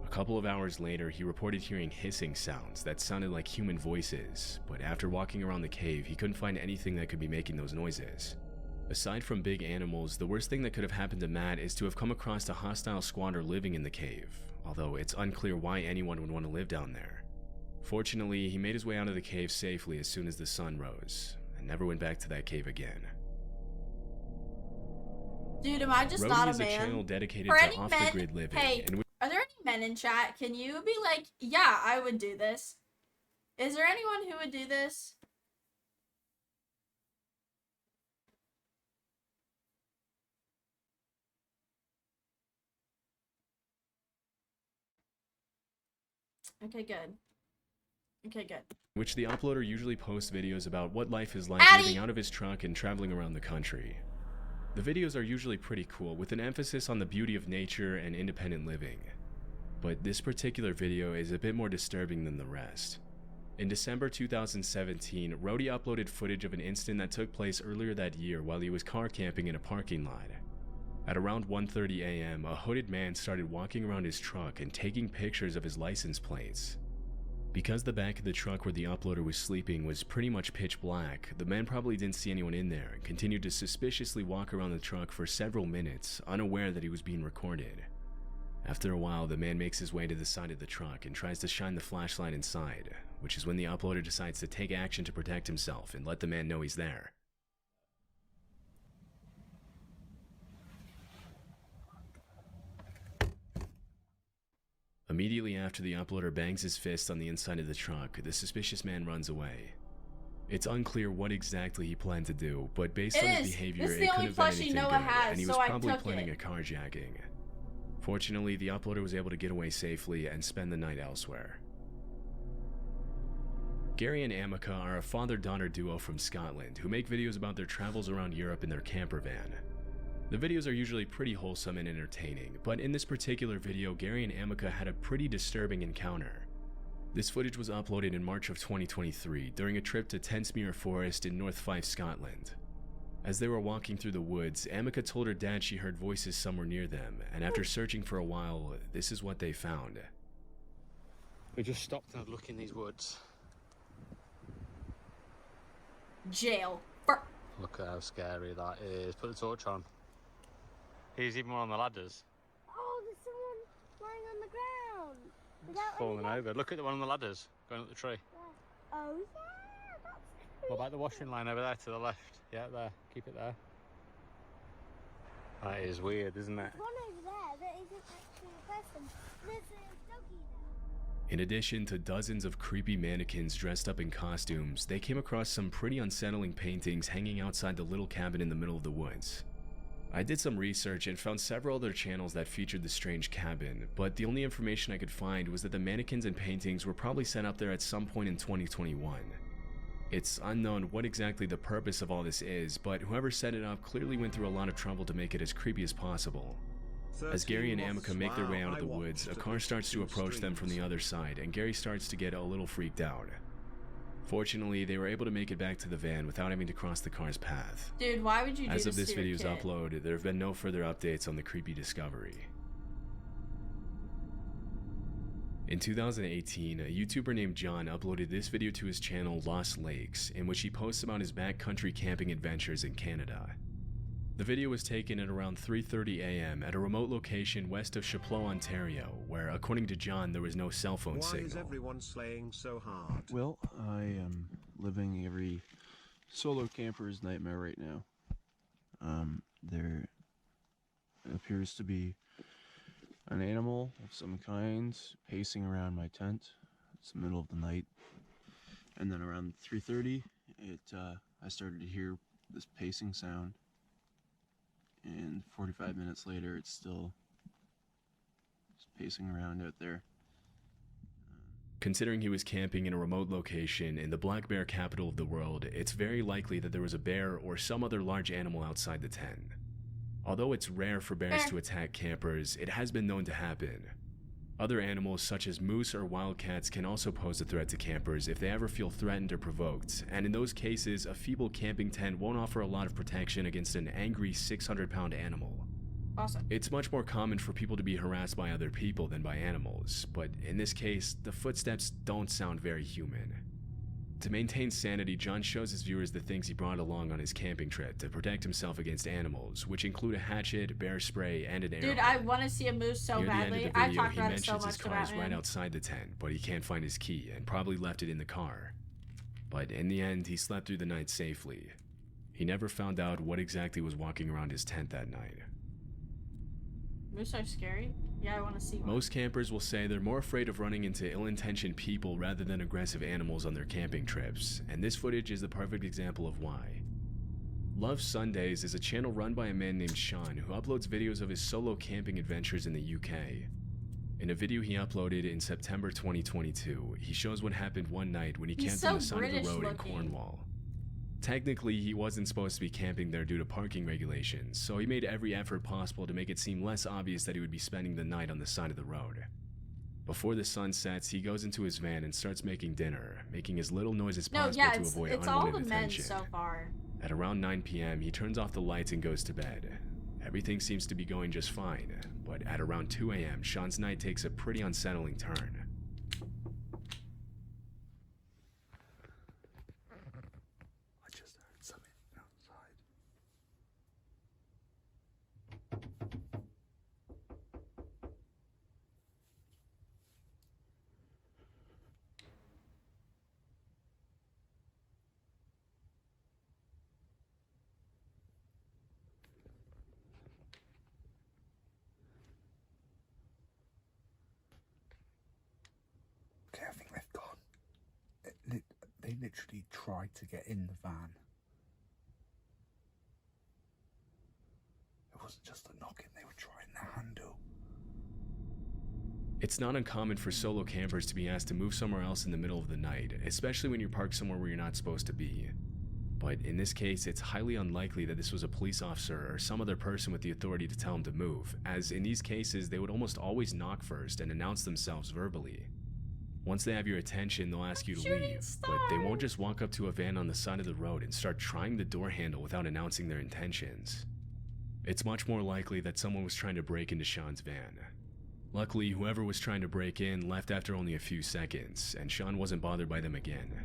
A couple of hours later, he reported hearing hissing sounds that sounded like human voices, but after walking around the cave, he couldn't find anything that could be making those noises. Aside from big animals, the worst thing that could have happened to Matt is to have come across a hostile squatter living in the cave, although it's unclear why anyone would want to live down there. Fortunately, he made his way out of the cave safely as soon as the sun rose, and never went back to that cave again. Dude, am I just Rody not a is man? a channel dedicated For to any off-the-grid living, hey, in which are there any men in chat? Can you be like, yeah, I would do this? Is there anyone who would do this? Okay, good. Okay, good. which the uploader usually posts videos about what life is like Addy! living out of his truck and traveling around the country. The videos are usually pretty cool, with an emphasis on the beauty of nature and independent living. But this particular video is a bit more disturbing than the rest. In December 2017, Rody uploaded footage of an incident that took place earlier that year while he was car camping in a parking lot. At around 1:30 a.m., a hooded man started walking around his truck and taking pictures of his license plates. Because the back of the truck where the uploader was sleeping was pretty much pitch black, the man probably didn't see anyone in there and continued to suspiciously walk around the truck for several minutes, unaware that he was being recorded. After a while, the man makes his way to the side of the truck and tries to shine the flashlight inside, which is when the uploader decides to take action to protect himself and let the man know he's there. Immediately after the uploader bangs his fist on the inside of the truck, the suspicious man runs away. It's unclear what exactly he planned to do, but based on his behavior, it couldn't have been anything good, and he was probably planning a carjacking. Fortunately, the uploader was able to get away safely and spend the night elsewhere. Gary and Amica are a father-daughter duo from Scotland who make videos about their travels around Europe in their camper van. The videos are usually pretty wholesome and entertaining, but in this particular video, Gary and Amica had a pretty disturbing encounter. This footage was uploaded in March of 2023 during a trip to Tensmuir Forest in North Fife, Scotland. As they were walking through the woods, Amica told her dad she heard voices somewhere near them, and after searching for a while, this is what they found. We just stopped and had a look in these woods. Jail. Look at how scary that is. Put the torch on. Here's even one on the ladders. Oh, there's someone lying on the ground. Without Falling over. Look at the one on the ladders going up the tree. Yeah. Oh, yeah, that's creepy. What about the washing line over there to the left? Yeah, there. Keep it there. That is weird, isn't it? There's one over there that isn't actually a person. There's a doggy there. In addition to dozens of creepy mannequins dressed up in costumes, they came across some pretty unsettling paintings hanging outside the little cabin in the middle of the woods. I did some research and found several other channels that featured the strange cabin, but the only information I could find was that the mannequins and paintings were probably set up there at some point in 2021. It's unknown what exactly the purpose of all this is, but whoever set it up clearly went through a lot of trouble to make it as creepy as possible. As Gary and Amica make their way out of the woods, a car starts to approach them from the other side, and Gary starts to get a little freaked out. Fortunately, they were able to make it back to the van without having to cross the car's path. Dude, why would you do As of this this to your video's kid? upload, there have been no further updates on the creepy discovery. In 2018, a YouTuber named John uploaded this video to his channel Lost Lakes, in which he posts about his backcountry camping adventures in Canada. The video was taken at around 3:30 a.m. at a remote location west of Chapleau, Ontario, where, according to John, there was no cell phone signal. Why is everyone slaying so hard? Well, I am living every solo camper's nightmare right now. There appears to be an animal of some kind pacing around my tent. It's the middle of the night, and then around 3:30, I started to hear this pacing sound. And 45 minutes later, it's still just pacing around out there. Considering he was camping in a remote location in the black bear capital of the world, it's very likely that there was a bear or some other large animal outside the tent. Although it's rare for bears to attack campers, it has been known to happen. Other animals such as moose or wildcats can also pose a threat to campers if they ever feel threatened or provoked, and in those cases, a feeble camping tent won't offer a lot of protection against an angry 600-pound animal. Awesome. It's much more common for people to be harassed by other people than by animals, but in this case, the footsteps don't sound very human. To maintain sanity, John shows his viewers the things he brought along on his camping trip to protect himself against animals, which include a hatchet, bear spray, and an arrow. Dude, I want to see a moose so Near badly. the end of the I've video, talked he about it so mentions much his car about is right him. outside the tent, but he can't find his key and probably left it in the car. But in the end, he slept through the night safely. He never found out what exactly was walking around his tent that night. Moose are scary? Yeah, I want to see one. Most campers will say they're more afraid of running into ill-intentioned people rather than aggressive animals on their camping trips, and this footage is the perfect example of why. Love Sundays is a channel run by a man named Sean who uploads videos of his solo camping adventures in the UK. In a video he uploaded in September 2022, he shows what happened one night when he He's camped so on the side of British the road looking. in Cornwall. Technically, he wasn't supposed to be camping there due to parking regulations, so he made every effort possible to make it seem less obvious that he would be spending the night on the side of the road. Before the sun sets, he goes into his van and starts making dinner, making as little noise as No, possible yeah, to avoid it's all unwanted the men attention. so far. At around 9 p.m., he turns off the lights and goes to bed. Everything seems to be going just fine, but at around 2 a.m., Sean's night takes a pretty unsettling turn. I just heard something outside. Okay, I think they've gone. They literally tried to get in the van. It wasn't just a knocking, they were trying the handle. It's not uncommon for solo campers to be asked to move somewhere else in the middle of the night, especially when you're parked somewhere where you're not supposed to be. But in this case, it's highly unlikely that this was a police officer or some other person with the authority to tell him to move, as in these cases, they would almost always knock first and announce themselves verbally. Once they have your attention, they'll ask you to leave, but they won't just walk up to a van on the side of the road and start trying the door handle without announcing their intentions. It's much more likely that someone was trying to break into Sean's van. Luckily, whoever was trying to break in left after only a few seconds, and Sean wasn't bothered by them again.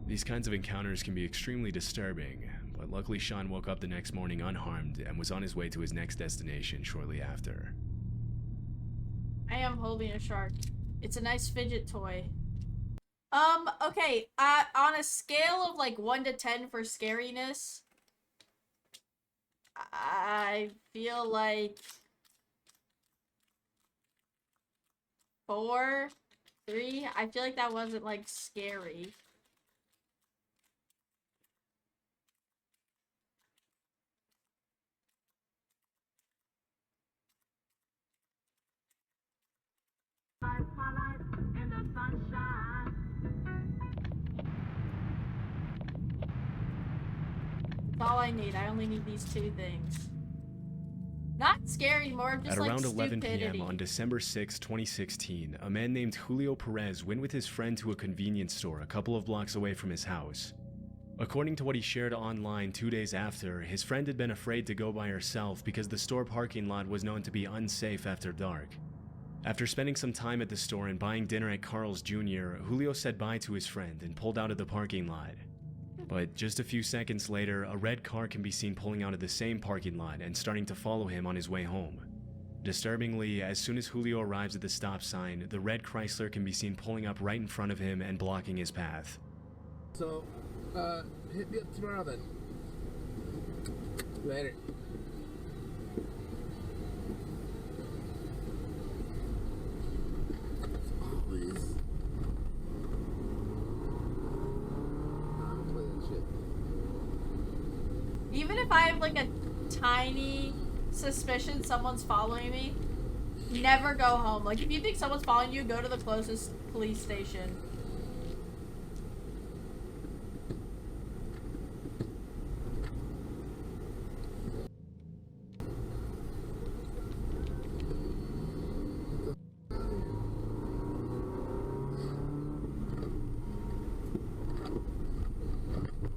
These kinds of encounters can be extremely disturbing, but luckily Sean woke up the next morning unharmed and was on his way to his next destination shortly after. I am holding a shark. It's a nice fidget toy. Okay, on a scale of like 1 to 10 for scariness, I feel like 4, 3. I feel like that wasn't like scary. That's all I need. I only need these 2 things. Not scary, more of just At like around 11 stupidity. p.m. on December 6, 2016, a man named Julio Perez went with his friend to a convenience store a couple of blocks away from his house. According to what he shared online 2 days after, his friend had been afraid to go by herself because the store parking lot was known to be unsafe after dark. After spending some time at the store and buying dinner at Carl's Jr., Julio said bye to his friend and pulled out of the parking lot. But just a few seconds later, a red car can be seen pulling out of the same parking lot and starting to follow him on his way home. Disturbingly, as soon as Julio arrives at the stop sign, the red Chrysler can be seen pulling up right in front of him and blocking his path. So, hit me up tomorrow then. Later. Always. Even if I have like a tiny suspicion someone's following me, never go home. Like if you think someone's following you, go to the closest police station.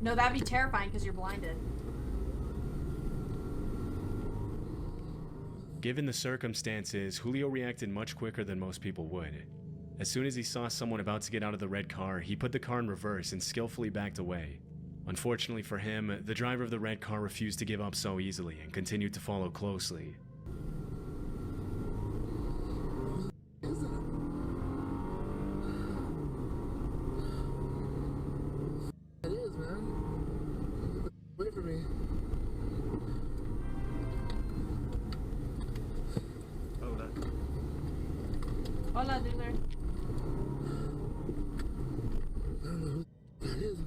No, that'd be terrifying because you're blinded. Given the circumstances, Julio reacted much quicker than most people would. As soon as he saw someone about to get out of the red car, he put the car in reverse and skillfully backed away. Unfortunately for him, the driver of the red car refused to give up so easily and continued to follow closely. It is, man. Wait for me. Hola, dealer. I don't know who that is.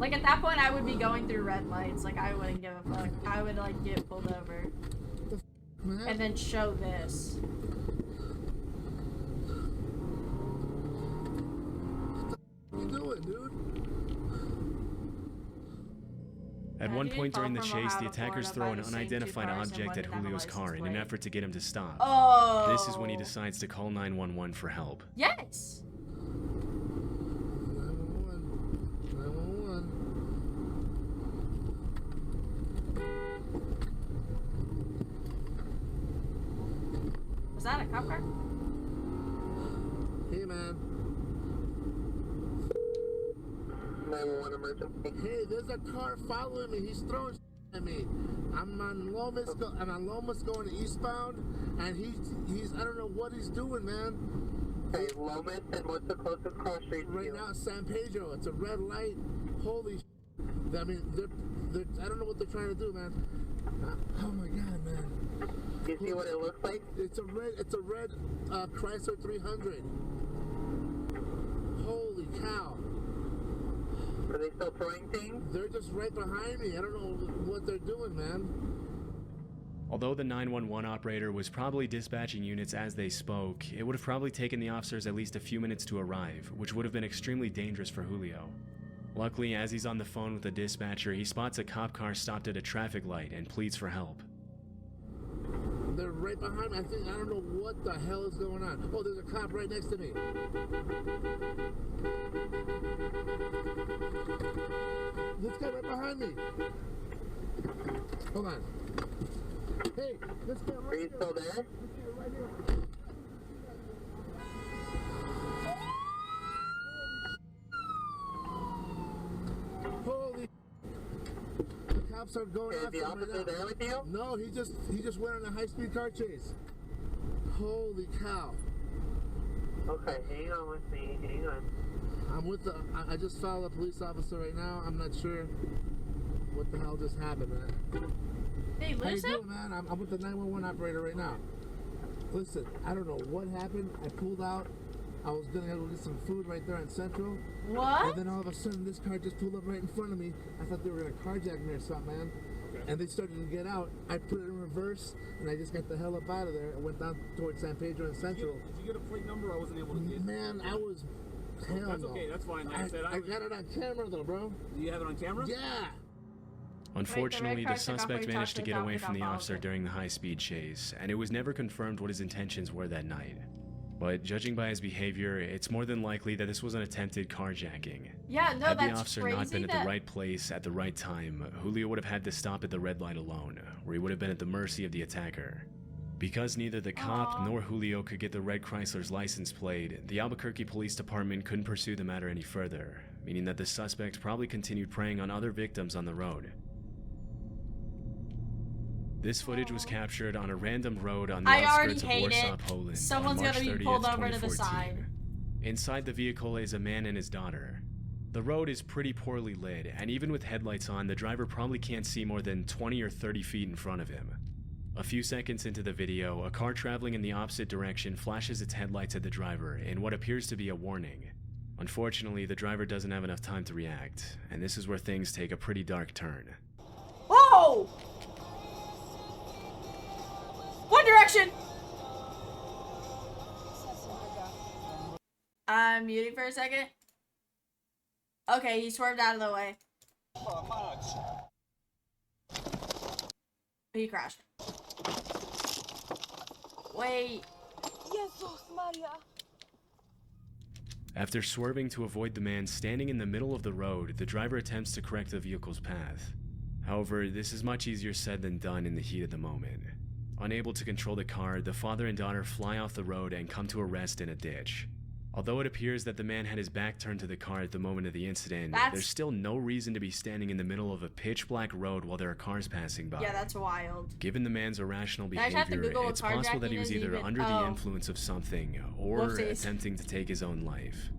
Like, at that point, I would be going through red lights. Like, I wouldn't give a fuck. I would, like, get pulled over. And then show this. What you doing, dude? At one point during the chase, the attackers throw an unidentified object at Julio's car in an effort to get him to stop. Oh. This is when he decides to call 911 for help. Yes. 911. Was that a cop car? Hey, man. 911 emergency. Hey, there's a car following me. He's throwing at me. I'm on Lomas going eastbound, and he's I don't know what he's doing, man. Hey, Lomas, and what's the closest cross street to you? Right now, San Pedro. It's a red light. Holy I mean, they're I don't know what they're trying to do, man. Oh my God, man. You see what it looks like? It's a red Chrysler 300. Holy cow. Are they still throwing things? They're just right behind me. I don't know what they're doing, man. Although the 911 operator was probably dispatching units as they spoke, it would have probably taken the officers at least a few minutes to arrive, which would have been extremely dangerous for Julio. Luckily, as he's on the phone with the dispatcher, he spots a cop car stopped at a traffic light and pleads for help. They're right behind me. I don't know what the hell is going on. Oh, there's a cop right next to me. This guy right behind me. Hold on. Hey, this guy right here. Are you still there? This guy right here. Holy. The cops are going after him. Is the officer there with you? No, he just went on a high-speed car chase. Holy cow. Okay, hang on with me. Hang on. I'm with the. I just followed a police officer right now. I'm not sure what the hell just happened, man. Hey, listen. How you doing, man? I'm with the 911 operator right now. Listen, I don't know what happened. I pulled out. I was gonna go get some food right there on Central. What? And then all of a sudden, this car just pulled up right in front of me. I thought they were gonna carjack me or something, man. Okay. And they started to get out. I put it in reverse, and I just got the hell up out of there. I went down towards San Pedro and Central. Did you get a plate number? I wasn't able to get. Man, I was. Hell That's no. okay. That's fine. Like I said, I got it on camera though, bro. Do you have it on camera? Yeah. Unfortunately, the suspect managed to get away from the officer during the high-speed chase, and it was never confirmed what his intentions were that night. But judging by his behavior, it's more than likely that this was an attempted carjacking. Yeah, no, Had that's the officer crazy not been at the right place at the right time, Julio would have had to stop at the red light alone, where he would have been at the mercy of the attacker. Because neither the cop nor Julio could get the red Chrysler's license plate, the Albuquerque Police Department couldn't pursue the matter any further, meaning that the suspect probably continued preying on other victims on the road. This footage was captured on a random road on the outskirts of Warsaw, Poland. Someone's on March gonna be 30th, pulled over to the 2014. side. Inside the vehicle is a man and his daughter. The road is pretty poorly lit, and even with headlights on, the driver probably can't see more than 20 or 30 feet in front of him. A few seconds into the video, a car traveling in the opposite direction flashes its headlights at the driver in what appears to be a warning. Unfortunately, the driver doesn't have enough time to react, and this is where things take a pretty dark turn. Whoa! One direction! I'm muting for a second. Okay, he swerved out of the way. He crashed. Wait. After swerving to avoid the man standing in the middle of the road, the driver attempts to correct the vehicle's path. However, this is much easier said than done in the heat of the moment. Unable to control the car, the father and daughter fly off the road and come to a rest in a ditch. Although it appears that the man had his back turned to the car at the moment of the incident, there's still no reason to be standing in the middle of a pitch-black road while there are cars passing by. Yeah, that's wild. Given the man's irrational I just have to behavior, Google it's possible that he was either under the influence of something or Whoopsies. attempting to take his own life.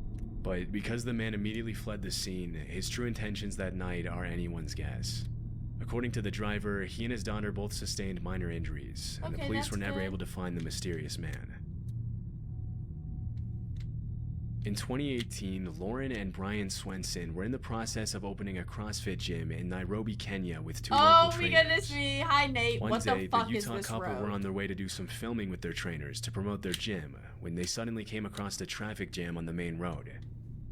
But because the man immediately fled the scene, his true intentions that night are anyone's guess. According to the driver, he and his daughter both sustained minor injuries, and the police were never able to find the mysterious man. In 2018, Lauren and Brian Swenson were in the process of opening a CrossFit gym in Nairobi, Kenya with two local Oh my trainers. goodness me. Hi Nate. One What day, the fuck the is Utah this couple road? were on their way to do some filming with their trainers to promote their gym when they suddenly came across a traffic jam on the main road.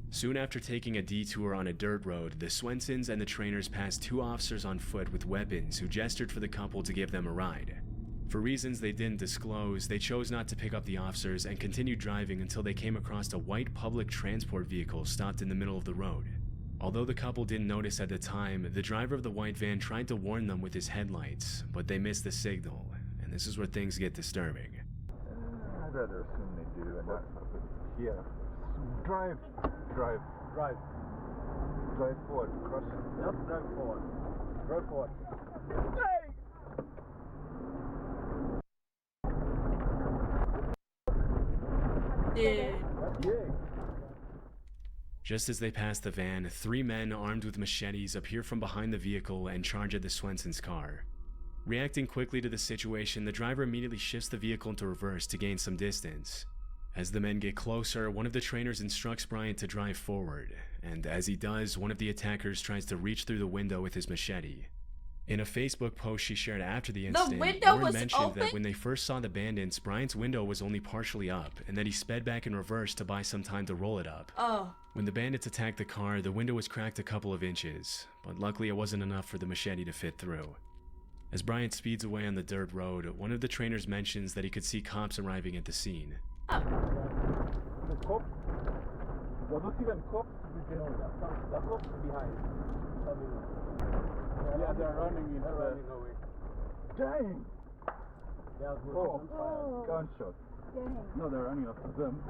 Soon after taking a detour on a dirt road, the Swensons and the trainers passed two officers on foot with weapons who gestured for the couple to give them a ride. For reasons they didn't disclose, they chose not to pick up the officers and continued driving until they came across a white public transport vehicle stopped in the middle of the road. Although the couple didn't notice at the time, the driver of the white van tried to warn them with his headlights, but they missed the signal, and this is where things get disturbing. I'd rather assume they do and not. Yeah. Drive forward. Cross it. Yep, drive forward. Drive forward. Hey! Dude. Just as they pass the van, three men armed with machetes appear from behind the vehicle and charge at the Swensons' car. Reacting quickly to the situation, the driver immediately shifts the vehicle into reverse to gain some distance. As the men get closer, one of the trainers instructs Brian to drive forward, and as he does, one of the attackers tries to reach through the window with his machete. In a Facebook post she shared after the incident, window Lauren was mentioned open? that when they first saw the bandits, Brian's window was only partially up, and that he sped back in reverse to buy some time to roll it up. Oh. When the bandits attacked the car, the window was cracked a couple of inches, but luckily it wasn't enough for the machete to fit through. As Brian speeds away on the dirt road, one of the trainers mentions that he could see cops arriving at the scene. The cop? There are not even cops. The cops behind. Yeah, they're running in away. Dang! Oh, gunshot. No, they're running after them.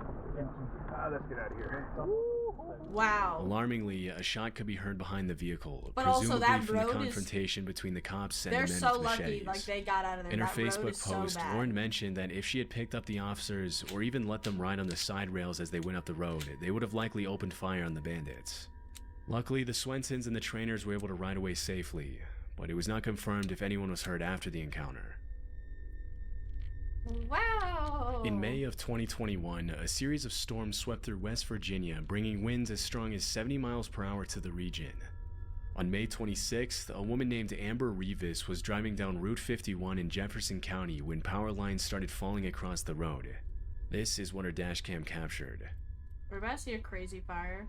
Let's get out of here. Wow. Alarmingly, a shot could be heard behind the vehicle, But also presumably that from the road is- confrontation between the cops and They're the men so with lucky, machetes. like they got out of there. In her That road Facebook is so post, bad. Lauren mentioned that if she had picked up the officers or even let them ride on the side rails as they went up the road, they would have likely opened fire on the bandits. Luckily, the Swensons and the trainers were able to ride away safely, but it was not confirmed if anyone was hurt after the encounter. Wow. In May of 2021, a series of storms swept through West Virginia, bringing winds as strong as 70 miles per hour to the region. On May 26th, a woman named Amber Rivas was driving down Route 51 in Jefferson County when power lines started falling across the road. This is what her dashcam captured. We're about to see a crazy fire.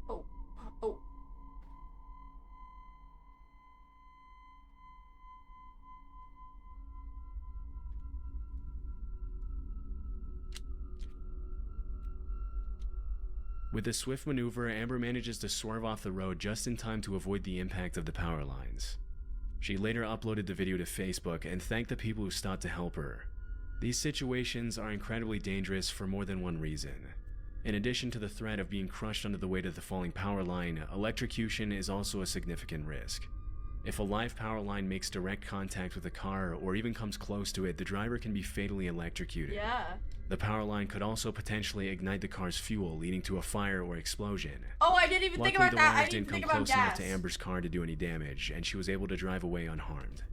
Oh. Oh. With a swift maneuver, Amber manages to swerve off the road just in time to avoid the impact of the power lines. She later uploaded the video to Facebook and thanked the people who stopped to help her. These situations are incredibly dangerous for more than one reason. In addition to the threat of being crushed under the weight of the falling power line, electrocution is also a significant risk. If a live power line makes direct contact with a car or even comes close to it, the driver can be fatally electrocuted. Yeah. The power line could also potentially ignite the car's fuel, leading to a fire or explosion. Oh, I didn't even Luckily, think about the that. I wires didn't didn't think come about close enough gas. to Amber's car to do any damage, and she was able to drive away unharmed.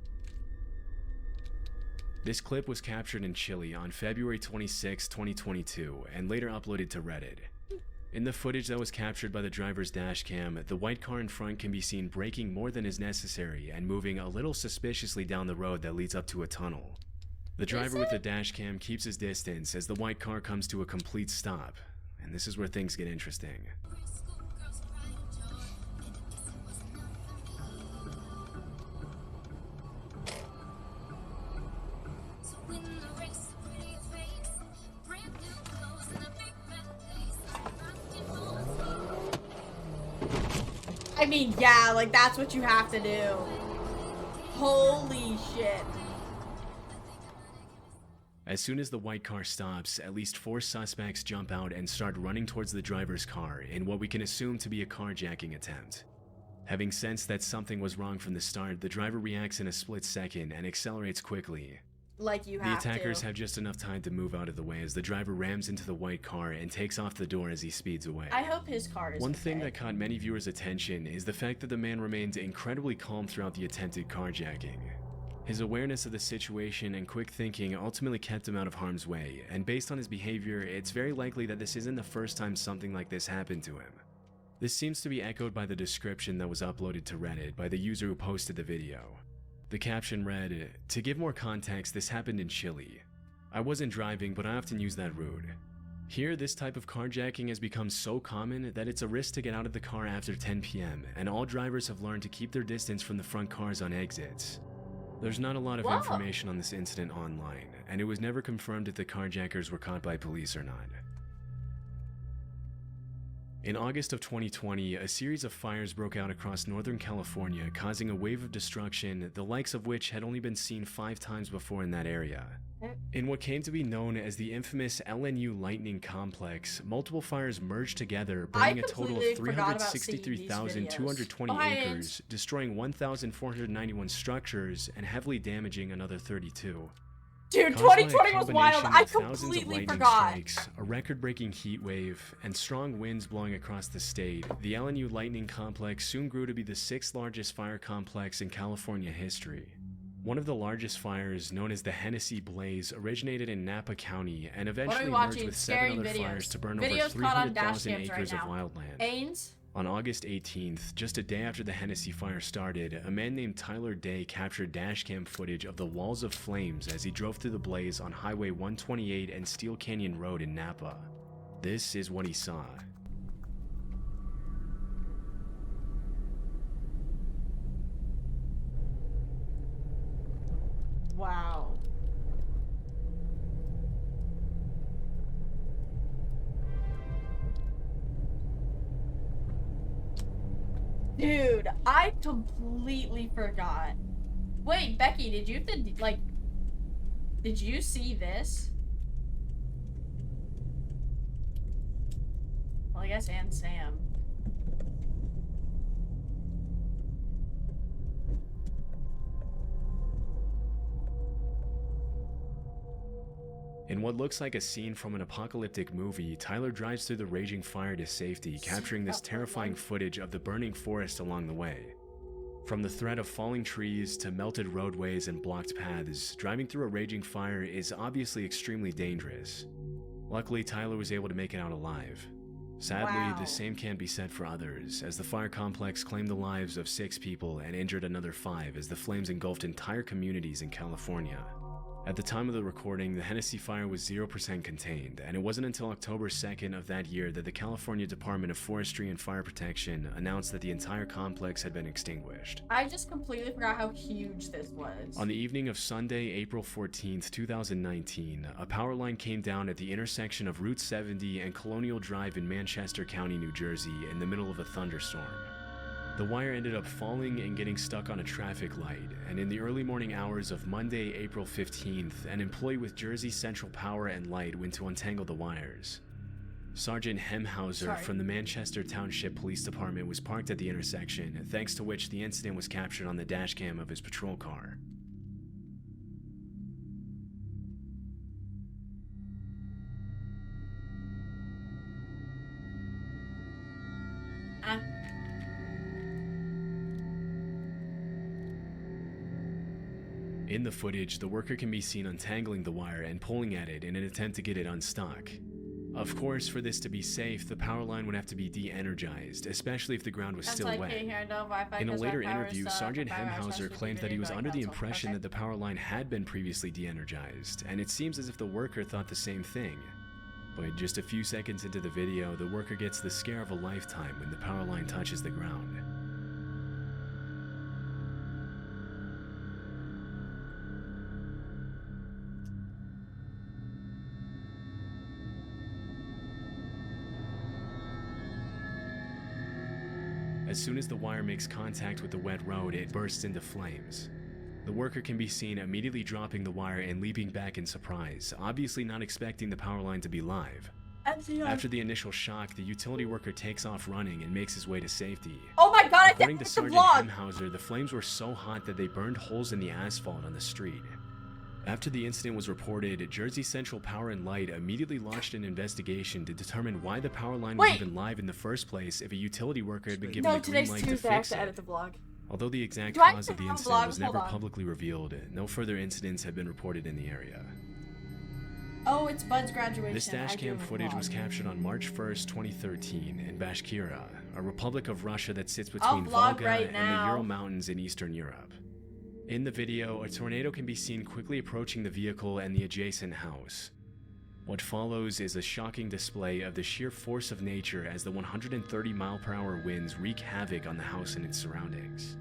This clip was captured in Chile on February 26, 2022, and later uploaded to Reddit. In the footage that was captured by the driver's dashcam, the white car in front can be seen braking more than is necessary and moving a little suspiciously down the road that leads up to a tunnel. The driver with the dashcam keeps his distance as the white car comes to a complete stop, and this is where things get interesting. I mean, yeah, like that's what you have to do. Holy shit. As soon as the white car stops, at least 4 suspects jump out and start running towards the driver's car in what we can assume to be a carjacking attempt. Having sensed that something was wrong from the start, the driver reacts in a split second and accelerates quickly. Like you The have attackers to. have just enough time to move out of the way as the driver rams into the white car and takes off the door as he speeds away. I hope his car is One thing okay. that caught many viewers' attention is the fact that the man remained incredibly calm throughout the attempted carjacking. His awareness of the situation and quick thinking ultimately kept him out of harm's way, and based on his behavior, it's very likely that this isn't the first time something like this happened to him. This seems to be echoed by the description that was uploaded to Reddit by the user who posted the video. The caption read, "To give more context, this happened in Chile. I wasn't driving, but I often use that route. Here, this type of carjacking has become so common that it's a risk to get out of the car after 10 p.m., and all drivers have learned to keep their distance from the front cars on exits." There's not a lot of information on this incident online, and it was never confirmed if the carjackers were caught by police or not. In August of 2020, a series of fires broke out across Northern California, causing a wave of destruction, the likes of which had only been seen 5 times before in that area. In what came to be known as the infamous LNU Lightning Complex, multiple fires merged together, burning a total of 363,220 acres, destroying 1,491 structures, and heavily damaging another 32. Dude, Caused by a 2020 was wild. combination I of thousands of completely lightning forgot. strikes, a record-breaking heat wave, and strong winds blowing across the state, the LNU Lightning Complex soon grew to be the 6th largest fire complex in California history. One of the largest fires, known as the Hennessy Blaze, originated in Napa County and eventually merged with 7 other fires to burn over 300,000 acres of wildland. Ains? On August 18th, just a day after the Hennessy fire started, a man named Tyler Day captured dashcam footage of the walls of flames as he drove through the blaze on Highway 128 and Steel Canyon Road in Napa. This is what he saw. Wow. Dude, I completely forgot. Wait, Becky, did you have to, like, did you see this? Well, I guess and Sam. In what looks like a scene from an apocalyptic movie, Tyler drives through the raging fire to safety, capturing this terrifying footage of the burning forest along the way. From the threat of falling trees to melted roadways and blocked paths, driving through a raging fire is obviously extremely dangerous. Luckily, Tyler was able to make it out alive. Sadly, the same can't be said for others, as the fire complex claimed the lives of 6 people and injured another 5 as the flames engulfed entire communities in California. At the time of the recording, the Hennessy fire was 0% contained, and it wasn't until October 2nd of that year that the California Department of Forestry and Fire Protection announced that the entire complex had been extinguished. I just completely forgot how huge this was. On the evening of Sunday, April 14th, 2019, a power line came down at the intersection of Route 70 and Colonial Drive in Manchester County, New Jersey, in the middle of a thunderstorm. The wire ended up falling and getting stuck on a traffic light, and in the early morning hours of Monday, April 15th, an employee with Jersey Central Power and Light went to untangle the wires. Sergeant Hemhauser from the Manchester Township Police Department was parked at the intersection, thanks to which the incident was captured on the dashcam of his patrol car. In the footage, the worker can be seen untangling the wire and pulling at it in an attempt to get it unstuck. Of course, for this to be safe, the power line would have to be de-energized, especially if the ground was still wet. In a later interview, Sergeant Hemhauser claimed that he was under the impression that the power line had been previously de-energized, and it seems as if the worker thought the same thing. But just a few seconds into the video, the worker gets the scare of a lifetime when the power line touches the ground. As soon as the wire makes contact with the wet road, it bursts into flames. The worker can be seen immediately dropping the wire and leaping back in surprise, obviously not expecting the power line to be live. After the initial shock, the utility worker takes off running and makes his way to safety. Oh my god, According to Sergeant Hemhauser, the flames were so hot that they burned holes in the asphalt on the street. After the incident was reported, Jersey Central Power and Light immediately launched an investigation to determine why the power line was even live in the first place if a utility worker had been given the green light to fix it. Edit the vlog. Although the exact Do I cause of the have incident vlogs? was Hold never on. publicly revealed, no further incidents have been reported in the area. Oh, it's Bud's graduation. This I do dashcam have a footage was vlog. captured on March 1st, 2013 in Bashkira, a republic of Russia that sits I'll between vlog Volga right and the now. Ural Mountains in Eastern Europe. In the video, a tornado can be seen quickly approaching the vehicle and the adjacent house. What follows is a shocking display of the sheer force of nature as the 130-mile-per-hour winds wreak havoc on the house and its surroundings.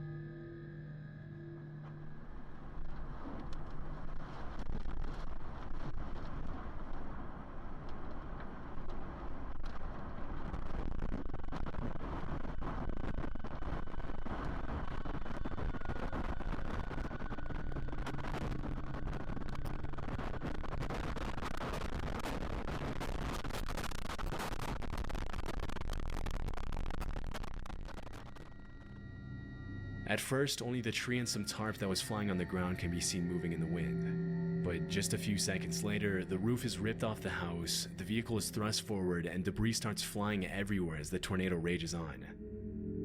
At first, only the tree and some tarp that was flying on the ground can be seen moving in the wind. But just a few seconds later, the roof is ripped off the house, the vehicle is thrust forward, and debris starts flying everywhere as the tornado rages on.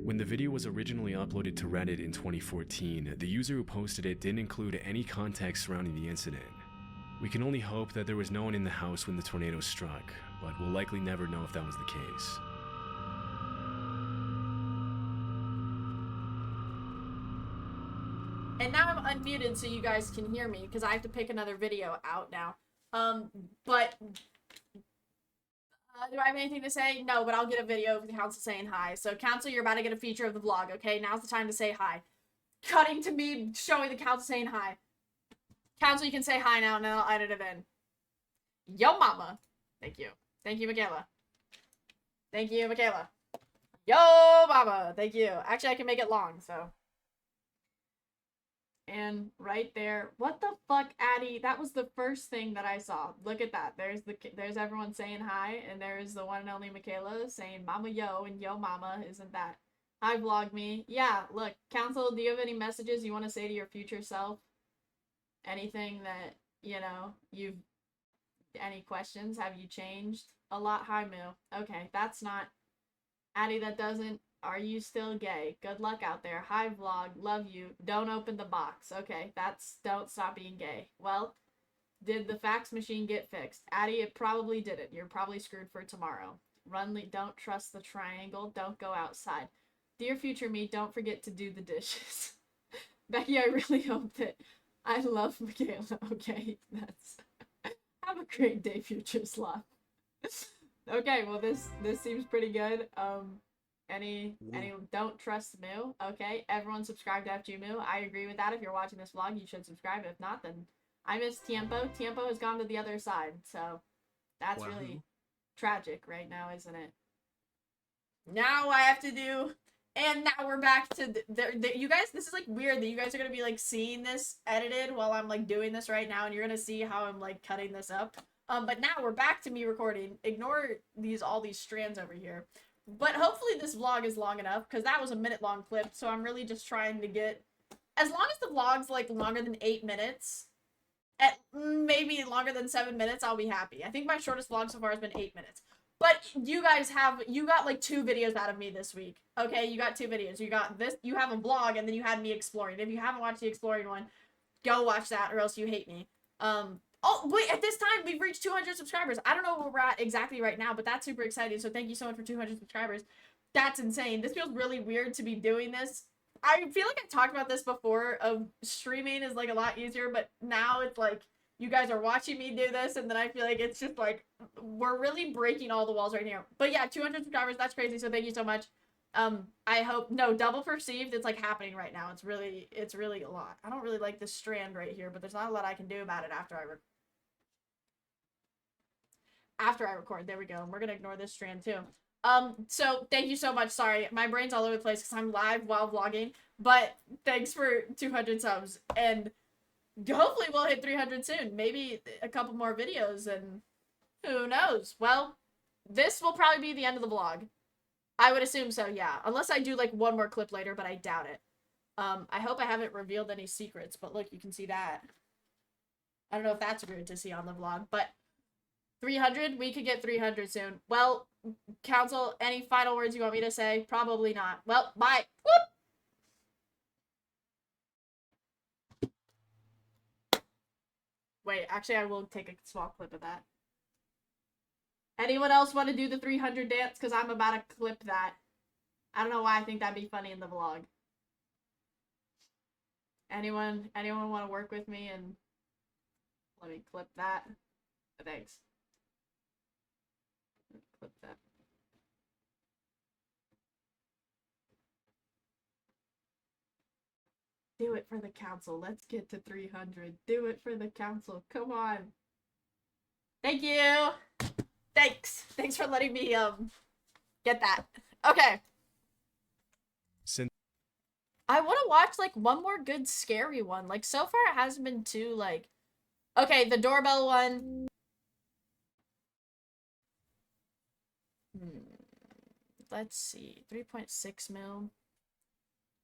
When the video was originally uploaded to Reddit in 2014, the user who posted it didn't include any context surrounding the incident. We can only hope that there was no one in the house when the tornado struck, but we'll likely never know if that was the case. And now I'm unmuted so you guys can hear me because I have to pick another video out now. But do I have anything to say? No, but I'll get a video of the council saying hi. So council, you're about to get a feature of the vlog, okay? Now's the time to say hi. Cutting to me showing the council saying hi. Council, you can say hi now and then I'll edit it in. Yo mama. Thank you. Thank you, Michaela. Thank you, Michaela. Yo mama. Thank you. Actually, I can make it long, so. And right there, what the fuck, Addie? That was the first thing that I saw. Look at that. There's everyone saying hi, and there's the one and only Michaela saying mama yo and yo mama. Isn't that? Hi, vlog me. Yeah, look, council, do you have any messages you want to say to your future self? Anything that, you know, any questions? Have you changed a lot? Hi, Moo. Okay, that's not, Addie, that doesn't. Are you still gay? Good luck out there. Hi, vlog. Love you. Don't open the box. Okay, don't stop being gay. Well, did the fax machine get fixed? Addie, it probably didn't. You're probably screwed for tomorrow. Don't trust the triangle. Don't go outside. Dear future me, don't forget to do the dishes. Becky, I really hope that I love Michaela. Okay, have a great day, future sloth. Okay, well, this seems pretty good. Don't trust Moo. Okay, everyone subscribe to FG Moo. I agree with that. If you're watching this vlog, you should subscribe. If not, then I miss Tiempo. Tiempo has gone to the other side, so that's really tragic right now, isn't it? Now I have to do, and now we're back to you guys. This is like weird that you guys are gonna be like seeing this edited while I'm like doing this right now, and you're gonna see how I'm like cutting this up. But now we're back to me recording. Ignore all these strands over here. But hopefully this vlog is long enough, because that was a minute-long clip, so I'm really just trying to get, as long as the vlog's, like, longer than 8 minutes, at maybe longer than 7 minutes, I'll be happy. I think my shortest vlog so far has been 8 minutes. But you got, like, 2 videos out of me this week, okay? You got 2 videos. You got this, you have a vlog, and then you had me exploring. If you haven't watched the exploring one, go watch that, or else you hate me. Oh, wait, at this time, we've reached 200 subscribers. I don't know where we're at exactly right now, but that's super exciting. So thank you so much for 200 subscribers. That's insane. This feels really weird to be doing this. I feel like I've talked about this before, of streaming is, like, a lot easier, but now it's, like, you guys are watching me do this, and then I feel like it's just, like, we're really breaking all the walls right here. But yeah, 200 subscribers, that's crazy, so thank you so much. I hope, no, double perceived, it's, like, happening right now. It's really a lot. I don't really like this strand right here, but there's not a lot I can do about it after I record. There we go. We're gonna ignore this strand too. So thank you so much. Sorry, my brain's all over the place because I'm live while vlogging, but thanks for 200 subs, and hopefully we'll hit 300 soon. Maybe a couple more videos, and who knows? Well, this will probably be the end of the vlog. I would assume so, yeah. Unless I do, like, one more clip later, but I doubt it. I hope I haven't revealed any secrets, but look, you can see that. I don't know if that's weird to see on the vlog, but 300? We could get 300 soon. Well, council, any final words you want me to say? Probably not. Well, bye. Whoop! Wait, actually, I will take a small clip of that. Anyone else want to do the 300 dance? Because I'm about to clip that. I don't know why I think that'd be funny in the vlog. Anyone want to work with me and let me clip that? Thanks. Clip that. Do it for the council. Let's get to 300. Do it for the council. Come on. Thank you. Thanks. Thanks for letting me get that. Okay. I want to watch like one more good scary one. Like so far it hasn't been too like okay, the doorbell one. Let's see. 3.6 mil.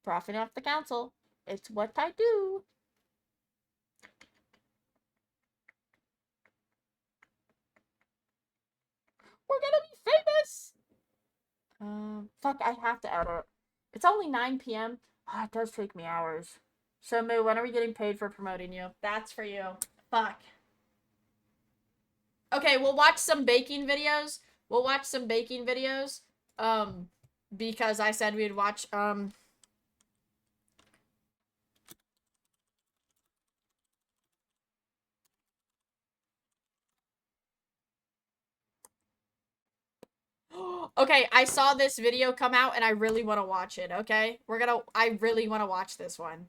Profit off the council. It's what I do. We're gonna be famous. Fuck, I have to edit. It's only 9 p.m. Oh, it does take me hours. So, Moo, when are we getting paid for promoting you? That's for you. Fuck. Okay, we'll watch some baking videos. Because I said we'd watch, okay, I saw this video come out and I really want to watch it, okay? I really want to watch this one.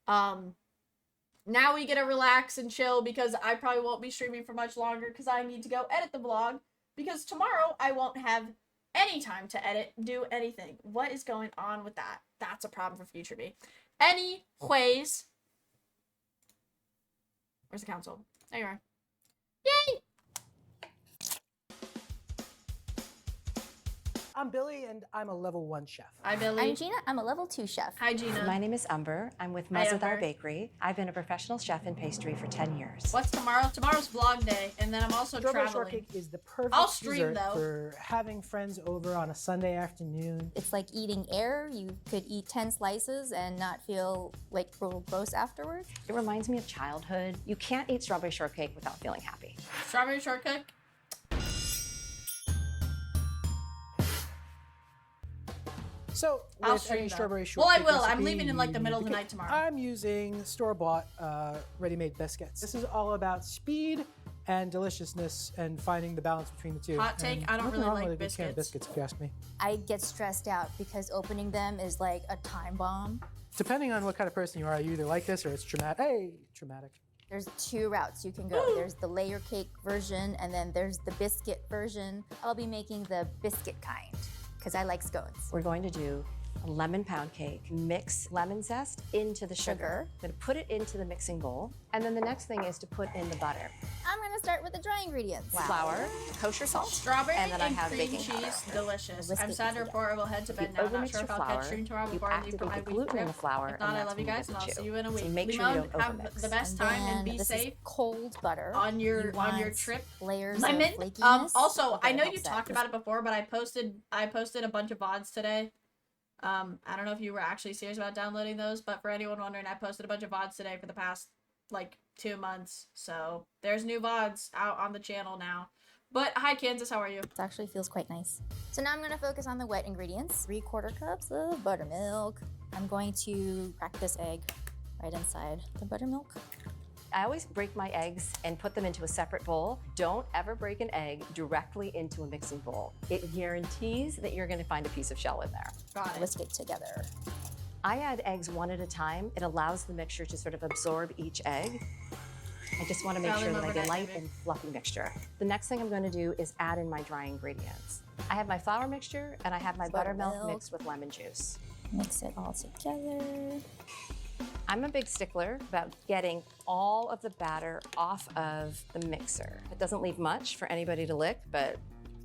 Now we get to relax and chill because I probably won't be streaming for much longer because I need to go edit the vlog because tomorrow I won't have any time to edit, do anything. What is going on with that? That's a problem for future me. Anyways. Where's the council? There you are. Yay! I'm Billy, and I'm a level 1 chef. Hi, Billy. I'm Gina. I'm a level 2 chef. Hi, Gina. My name is Umber. I'm with Hi, Mazadar Umber. Bakery. I've been a professional chef in pastry for 10 years. What's tomorrow? Tomorrow's vlog day, and then I'm also Strawberry traveling. shortcake is the perfect I'll stream, dessert though. for having friends over on a Sunday afternoon. It's like eating air. You could eat 10 slices and not feel like real gross afterwards. It reminds me of childhood. You can't eat strawberry shortcake without feeling happy. Strawberry shortcake? So, I'll with stream any that. strawberry Well, I shortcake will. I'm recipe, leaving in like the you middle of need the the night tomorrow. I'm using store-bought ready-made biscuits. This is all about speed and deliciousness and finding the balance between the two. Hot take, And I don't nothing really wrong like with a good can of biscuits. biscuits, if you ask me. I get stressed out because opening them is like a time bomb. Depending on what kind of person you are, you either like this or it's traumatic. Hey, traumatic. There's 2 routes you can go. There's the layer cake version, and then there's the biscuit version. I'll be making the biscuit kind because I like scones. We're going to do a lemon pound cake. Mix lemon zest into the sugar. I'm going to put it into the mixing bowl. And then the next thing is to put in the butter. I'm gonna start with the dry ingredients. Flour, kosher salt, Strawberry and then I have cream baking powder. cheese, delicious. Whisk I'm it sad to together. report I will head to If you bed now. Not overmix sure your if I'll flour, catch stream tomorrow you before I leave for activate my the week gluten in trip. the flour, If not, and I that's love you when guys, and you I'll get the see you in a chew. week. So make sure you Limon, don't have overmix. the best And time and then be this safe is cold butter. on your You on your want trip. Layers Lemon. of flakiness. Also, Okay, I know helps you that. talked about it before, but I posted a bunch of VODs today. I don't know if you were actually serious about downloading those, but for anyone wondering, I posted a bunch of VODs today for the past like 2 months. So there's new VODs out on the channel now. But hi Kansas, how are you? It actually feels quite nice. So now I'm gonna focus on the wet ingredients. 3/4 cups of buttermilk. I'm going to crack this egg right inside the buttermilk. I always break my eggs and put them into a separate bowl. Don't ever break an egg directly into a mixing bowl. It guarantees that you're going to find a piece of shell in there. Got it. Whisk it together. I add eggs one at a time. It allows the mixture to sort of absorb each egg. I just want to make sure that I get a light and fluffy mixture. The next thing I'm going to do is add in my dry ingredients. I have my flour mixture and I have my buttermilk mixed with lemon juice. Mix it all together. I'm a big stickler about getting all of the batter off of the mixer. It doesn't leave much for anybody to lick, but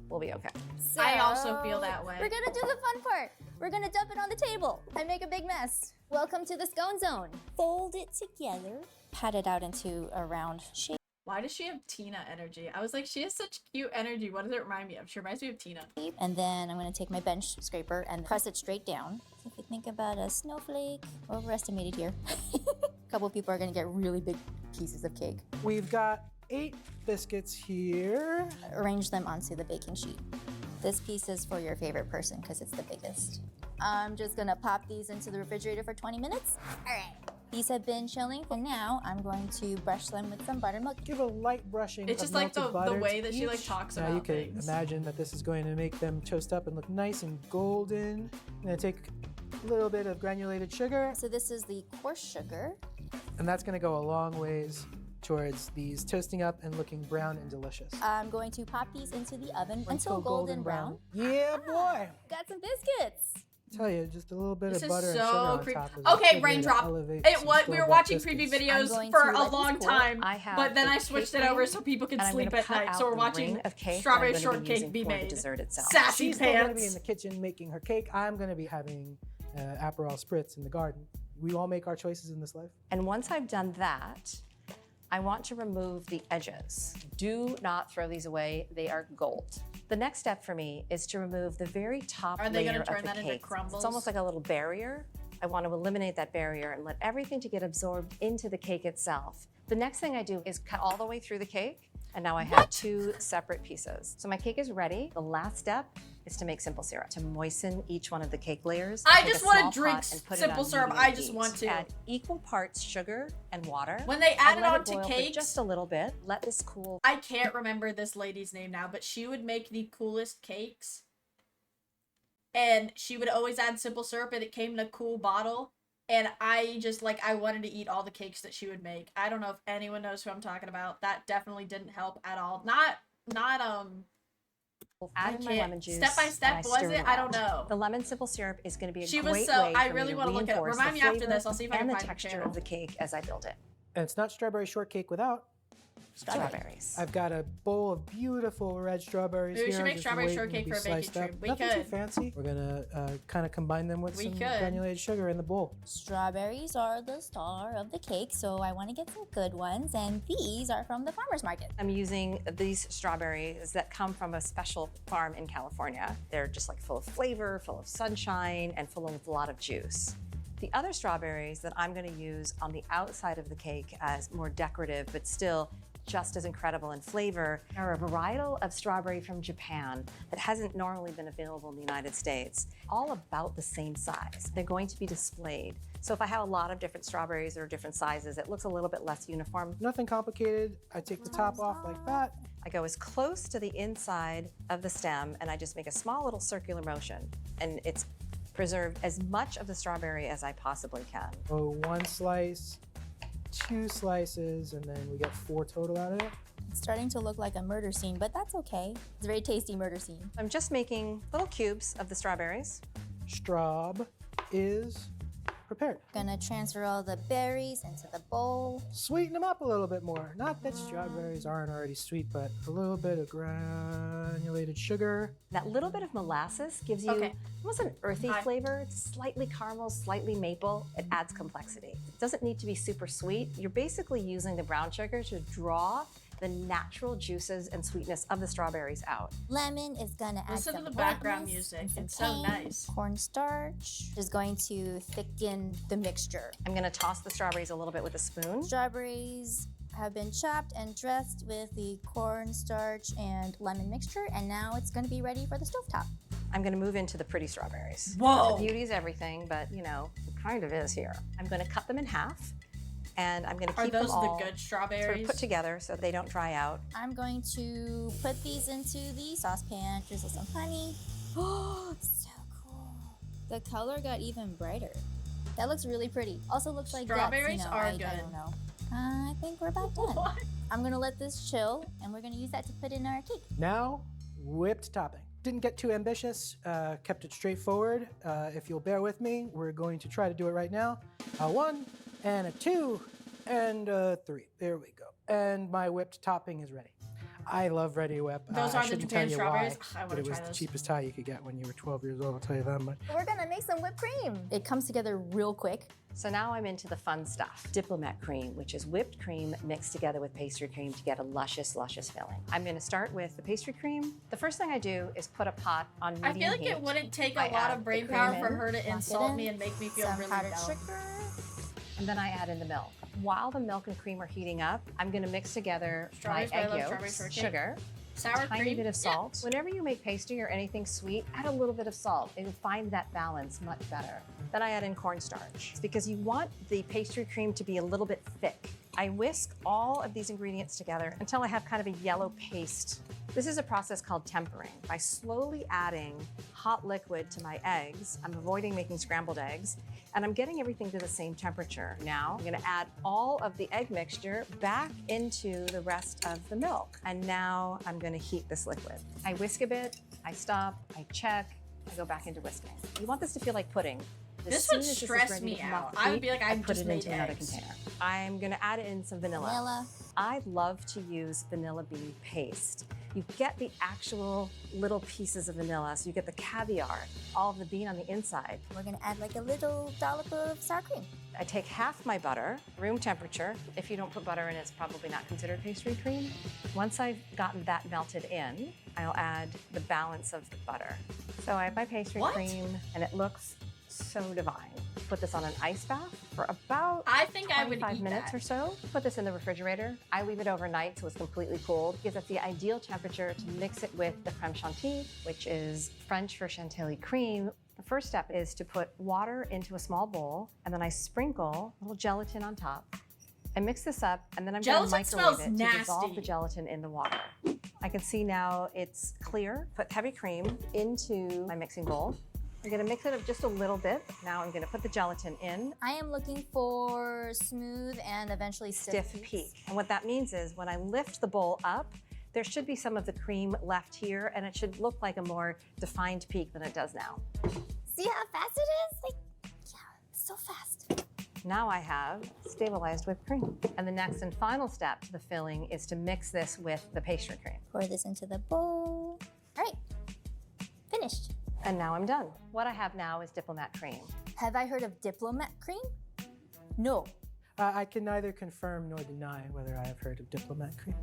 we'll be okay. So, I also feel that way. We're gonna do the fun part. We're gonna dump it on the table and make a big mess. Welcome to the scone zone. Fold it together. Pat it out into a round shape. Why does she have Tina energy? I was like, she has such cute energy. What does it remind me of? She reminds me of Tina. And then I'm gonna take my bench scraper and press it straight down. So if you think about a snowflake, overestimated here. A couple people are gonna get really big pieces of cake. We've got 8 biscuits here. Arrange them onto the baking sheet. This piece is for your favorite person because it's the biggest. I'm just gonna pop these into the refrigerator for 20 minutes. All right. These have been chilling, and now I'm going to brush them with some buttermilk. Give a light brushing. It's just of like melted butter the way to that she like each. talks Now about you can things. imagine that this is going to make them toast up and look nice and golden. I'm gonna take a little bit of granulated sugar. So this is the coarse sugar. And that's gonna go a long ways towards these toasting up and looking brown and delicious. I'm going to pop these into the oven until golden brown. Yeah, boy. Got some biscuits. Tell you, just a little bit This of is butter and so sugar on creepy. top of it. Okay, Good way to raindrop. elevate It some what we were store-bought watching biscuits. preview videos going for to a let long these cool. time, I have but then a I switched cake it over ring, so people can and I'm sleep gonna at cut night. out So we're the watching ring of cake Strawberry that I'm gonna be Shortcake using be for the made. dessert itself. Sassy She's still gonna be pants. in the kitchen making her cake. I'm gonna be having Aperol Spritz in the garden. We all make our choices in this life. And once I've done that, I want to remove the edges. Do not throw these away, they are gold. The next step for me is to remove the very top Are they layer gonna of turn the that into cake. crumbles? It's almost like a little barrier. I want to eliminate that barrier and let everything to get absorbed into the cake itself. The next thing I do is cut all the way through the cake, and now I have 2 separate pieces. So my cake is ready. The last step is to make simple syrup. To moisten each one of the cake layers, I take just a wanna small drink pot and put it simple on syrup. medium I just heat. want to. Add equal parts sugar and water. When they add and it let onto boil for cakes, just a little bit. Let this cool. I can't remember this lady's name now, but she would make the coolest cakes. And she would always add simple syrup, and it came in a cool bottle. And I just, like, I wanted to eat all the cakes that she would make. I don't know if anyone knows who I'm talking about. That definitely didn't help at all. Not, Add in my can't- lemon juice. step by step, and I was stir it? I don't around. know. The lemon simple syrup is going to be a She was great so- way I for really me to wanna look at it. reinforce Remind the me after flavor this. I'll see if I and can the find the texture channel. of the cake as I build it. And it's not strawberry shortcake without Strawberries. I've got a bowl of beautiful red strawberries Maybe we here. should make just strawberry waiting to shortcake be for a baking sliced up. stream. We Nothing could. too fancy. We're gonna kind of combine them with We some could. granulated sugar in the bowl. Strawberries are the star of the cake, so I want to get some good ones, and these are from the farmer's market. I'm using these strawberries that come from a special farm in California. They're just like full of flavor, full of sunshine, and full of a lot of juice. The other strawberries that I'm going to use on the outside of the cake as more decorative, but still just as incredible in flavor, are a varietal of strawberry from Japan that hasn't normally been available in the United States. All about the same size. They're going to be displayed. So if I have a lot of different strawberries that are different sizes, it looks a little bit less uniform. Nothing complicated. I take the top off like that. I go as close to the inside of the stem and I just make a small little circular motion. And it's preserved as much of the strawberry as I possibly can. Oh, 1 slice, 2 slices, and then we get 4 total out of it. It's starting to look like a murder scene, but that's okay. It's a very tasty murder scene. I'm just making little cubes of the strawberries. Straub is prepared. Gonna transfer all the berries into the bowl. Sweeten them up a little bit more. Not that strawberries aren't already sweet, but a little bit of granulated sugar. That little bit of molasses gives you almost an earthy flavor. It's slightly caramel, slightly maple. It adds complexity. It doesn't need to be super sweet. You're basically using the brown sugar to draw the natural juices and sweetness of the strawberries out. Lemon is gonna add Listen some to the background brightness music. and some It's so tang. nice. Cornstarch is going to thicken the mixture. I'm gonna toss the strawberries a little bit with a spoon. Strawberries have been chopped and dressed with the cornstarch and lemon mixture, and now it's gonna be ready for the stovetop. I'm gonna move into the pretty strawberries. Whoa. The beauty is everything, but you know, it kind of is here. I'm gonna cut them in half, and I'm gonna Are keep those them all the good sort strawberries? of put together so they don't dry out. I'm going to put these into the saucepan, drizzle some honey. Oh, so cool. The color got even brighter. That looks really pretty. Also looks like guts, Strawberries are I good. don't know. I think we're about done. What? I'm gonna let this chill, and we're gonna use that to put in our cake. Now, whipped topping. Didn't get too ambitious, kept it straightforward. If you'll bear with me, we're going to try to do it right now. A 1 and a 2 and a 3. There we go. And my whipped topping is ready. I love Ready Whip. Those I are the shouldn't Japan tell you strawberries? why, I wanna but it was try the those. cheapest tie you could get when you were 12 years old, I'll tell you that much. We're gonna make some whipped cream. It comes together real quick. So now I'm into the fun stuff. Diplomat cream, which is whipped cream mixed together with pastry cream to get a luscious, luscious filling. I'm gonna start with the pastry cream. The first thing I do is put a pot on medium I feel like heat. it wouldn't take a I lot add of the brain cream power in, for her to lock it insult in, me and make me feel Some really powdered dumb. sugar. and then I add in the milk. While the milk and cream are heating up, I'm gonna mix together my Strawberries, but I egg love strawberry yolks, shortcake. sugar, Sour tiny cream. bit of salt. Whenever you make pastry or anything sweet, add a little bit of salt. You'll find that balance much better. Then I add in cornstarch. It's because you want the pastry cream to be a little bit thick. I whisk all of these ingredients together until I have kind of a yellow paste. This is a process called tempering. By slowly adding hot liquid to my eggs, I'm avoiding making scrambled eggs, and I'm getting everything to the same temperature. Now, I'm gonna add all of the egg mixture back into the rest of the milk. And now I'm gonna heat this liquid. I whisk a bit, I stop, I check, I go back into whisking. You want this to feel like pudding. As This soon would as this is stress ready me to come off out. the I would heat, be like, I I've put just it made into another eggs. container. I'm gonna add in some vanilla. Vanilla. I love to use vanilla bean paste. You get the actual little pieces of vanilla, so you get the caviar, all of the bean on the inside. We're gonna add like a little dollop of sour cream. I take half my butter, room temperature. If you don't put butter in, it's probably not considered pastry cream. Once I've gotten that melted in, I'll add the balance of the butter. So I have my pastry cream, and it looks so divine. Put this on an ice bath for about I think I would 25 eat minutes that. or so. Put this in the refrigerator. I leave it overnight so it's completely cold because that's the ideal temperature to mix it with the crème chantilly, which is French for chantilly cream. The first step is to put water into a small bowl, and then I sprinkle a little gelatin on top. I mix this up, and then I'm going to Gelatin microwave smells it to dissolve nasty. the gelatin in the water. I can see now it's clear. Put heavy cream into my mixing bowl. I'm gonna mix it up just a little bit. Now I'm gonna put the gelatin in. I am looking for smooth and eventually stiff Peak. And what that means is when I lift the bowl up, there should be some of the cream left here, and it should look like a more defined peak than it does now. See how fast it is? Like, yeah, so fast. Now I have stabilized whipped cream. And the next and final step to the filling is to mix this with the pastry cream. Pour this into the bowl. All right, finished. And now I'm done. What I have now is diplomat cream. Have I heard of diplomat cream? No. I can neither confirm nor deny whether I have heard of diplomat cream.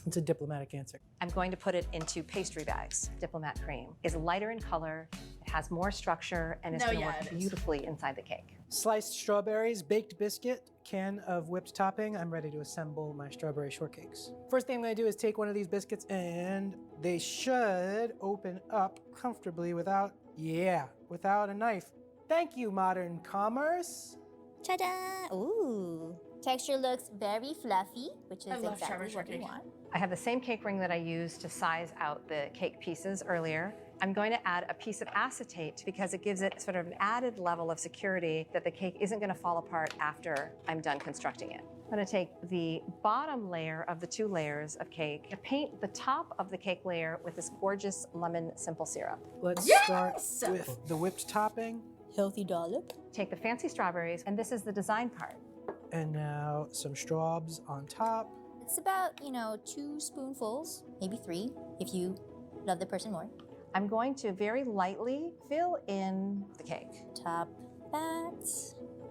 It's a diplomatic answer. I'm going to put it into pastry bags. Diplomat cream is lighter in color, it has more structure, and it's No, gonna yeah, work it is. beautifully inside the cake. Sliced strawberries, baked biscuit, can of whipped topping. I'm ready to assemble my strawberry shortcakes. First thing I'm gonna do is take one of these biscuits, and they should open up comfortably without a knife. Thank you, modern commerce. Ta-da! Ooh. Texture looks very fluffy, which is I love exactly strawberry what we shortcake. want. I have the same cake ring that I used to size out the cake pieces earlier. I'm going to add a piece of acetate because it gives it sort of an added level of security that the cake isn't going to fall apart after I'm done constructing it. I'm going to take the bottom layer of the 2 layers of cake and paint the top of the cake layer with this gorgeous lemon simple syrup. Let's start with the whipped topping. Healthy dollop. Take the fancy strawberries, and this is the design part. And now some straws on top. It's about, 2 spoonfuls, maybe 3, if you love the person more. I'm going to very lightly fill in the cake. Top that.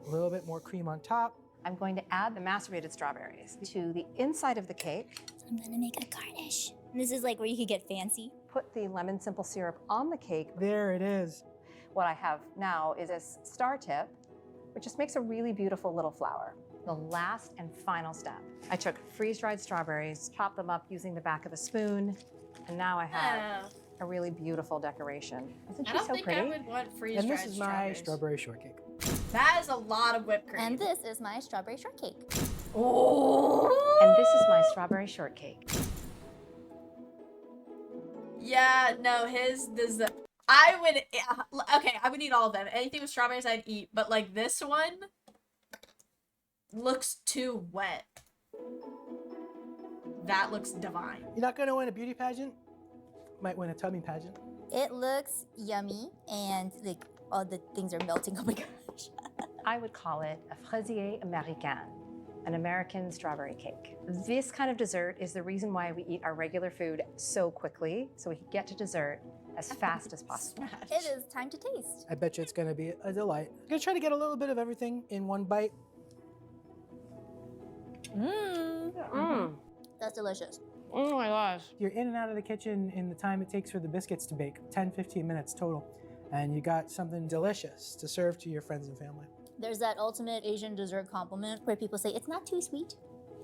A little bit more cream on top. I'm going to add the macerated strawberries to the inside of the cake. I'm gonna make a garnish. This is like where you could get fancy. Put the lemon simple syrup on the cake. There it is. What I have now is this star tip, which just makes a really beautiful little flower. The last and final step. I took freeze-dried strawberries, chopped them up using the back of a spoon, and now I have a really beautiful decoration. Isn't I she don't so think pretty? I would want freeze-dried And this is my strawberries. strawberry shortcake. That is a lot of whipped cream. And this is my strawberry shortcake. Oh. And this is my strawberry shortcake. Yeah, no, I would eat all of them. Anything with strawberries I'd eat, but like this one looks too wet. That looks divine. You're not gonna win a beauty pageant? Might win a tummy pageant. It looks yummy and like all the things are melting. Oh my gosh. I would call it a fraisier américain, an American strawberry cake. This kind of dessert is the reason why we eat our regular food so quickly, so we can get to dessert as fast as possible. It is time to taste. I bet you it's gonna be a delight. I'm gonna try to get a little bit of everything in one bite. That's delicious. Oh my gosh. You're in and out of the kitchen in the time it takes for the biscuits to bake, 10-15 minutes total. And you got something delicious to serve to your friends and family. There's that ultimate Asian dessert compliment where people say it's not too sweet.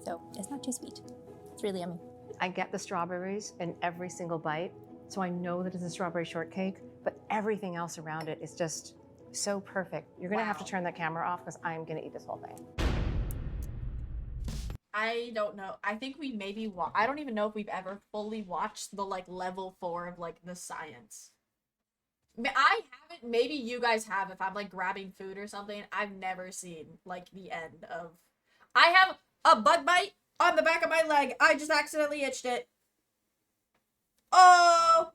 So it's not too sweet. It's really yummy. I get the strawberries in every single bite, so I know that it's a strawberry shortcake, but everything else around it is just so perfect. You're gonna have to turn that camera off because I'm gonna eat this whole thing. I don't know. I think we maybe I don't even know if we've ever fully watched the like level 4 of like the science. I haven't. Maybe you guys have. If I'm like grabbing food or something, I've never seen like the end of. I have a bug bite on the back of my leg. I just accidentally itched it. Oh.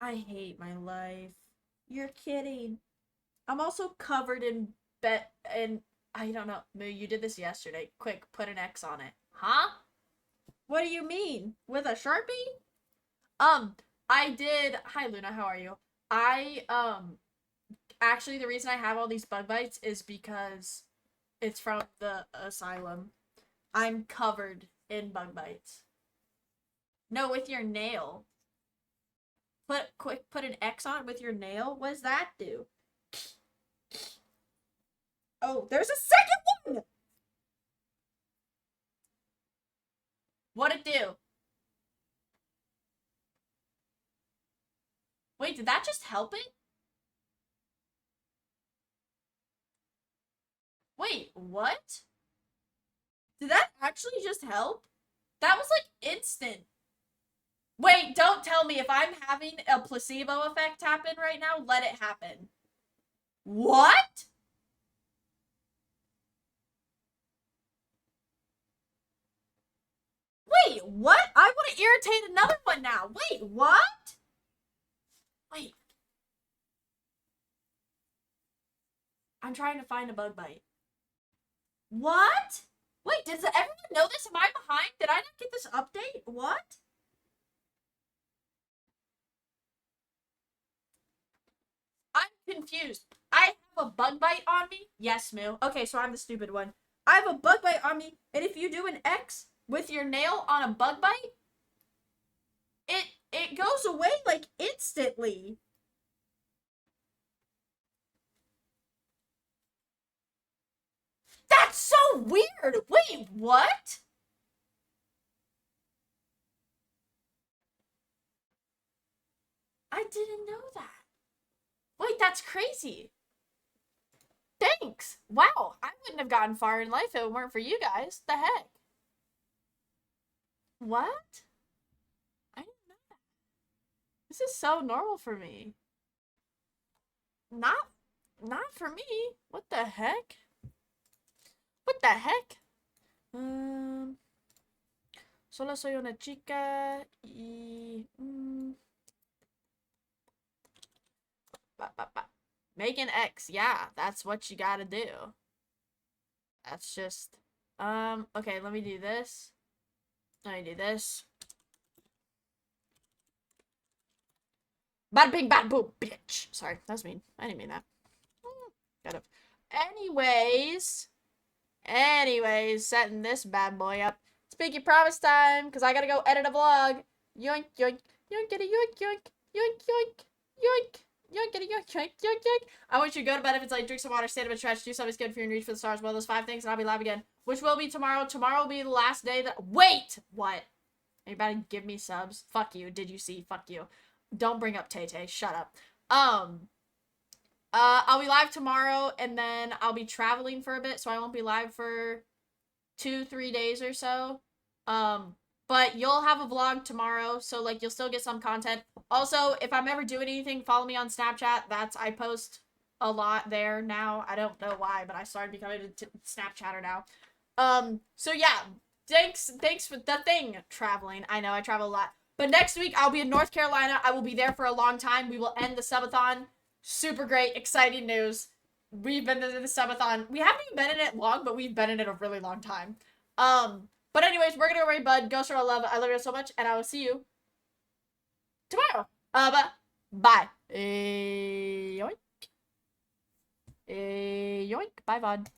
I hate my life. You're kidding. I'm also covered in and I don't know. Moo, you did this yesterday. Quick, put an X on it. Huh? What do you mean? With a Sharpie? I did. Hi Luna, how are you? Actually the reason I have all these bug bites is because it's from the asylum. I'm covered in bug bites. No, with your nail. Put an X on it with your nail? What does that do? Oh, there's a second one! What'd it do? Wait, did that just help it? Wait, what? Did that actually just help? That was like instant. Wait, don't tell me if I'm having a placebo effect happen right now, let it happen. What? Wait, what? I want to irritate another one now. Wait, what? Wait. I'm trying to find a bug bite. What? Wait, does everyone know this? Am I behind? Did I not get this update? What? I'm confused. I have a bug bite on me? Yes, Moo. Okay, so I'm the stupid one. I have a bug bite on me, and if you do an X with your nail on a bug bite, it goes away like instantly. That's so weird. Wait, what? I didn't know that. Wait, that's crazy. Thanks. Wow, I wouldn't have gotten far in life if it weren't for you guys. The heck? What? I didn't know that. This is so normal for me. Not for me. What the heck? What the heck? Solo soy una chica y... Make an X. Yeah, that's what you gotta do. That's just... okay, let me do this. Let me do this. Bada bing, bada boom, bitch. Sorry, that was mean. I didn't mean that. Kind of. Anyways, setting this bad boy up. It's Pinky Promise time, because I gotta go edit a vlog. Yoink, yoink, yoink, get a yoink, yoink, yoink, yoink, yoink. Yoink, get a yoink, yoink, yoink, yoink. I want you to go to bed if it's like drink some water, stand up and stretch, do something good for you and reach for the stars. Well, those 5 things, and I'll be live again. Which will be tomorrow. Tomorrow will be the last day that. Wait! What? Anybody give me subs? Fuck you. Did you see? Fuck you. Don't bring up Tay-Tay. Shut up. I'll be live tomorrow, and then I'll be traveling for a bit, so I won't be live for 2-3 days or so. But you'll have a vlog tomorrow, so like you'll still get some content. Also, if I'm ever doing anything, follow me on Snapchat. I post a lot there now. I don't know why, but I started becoming a Snapchatter now. So yeah, thanks for the thing, traveling. I know I travel a lot. But next week, I'll be in North Carolina. I will be there for a long time. We will end the subathon. Super great, exciting news. We've been in the subathon. We haven't even been in it long, but we've been in it a really long time. But anyways, we're gonna go right, bud. Ghost Girl, I love you so much, and I will see you tomorrow. Bye. Yoink. Yoink. Bye, bud.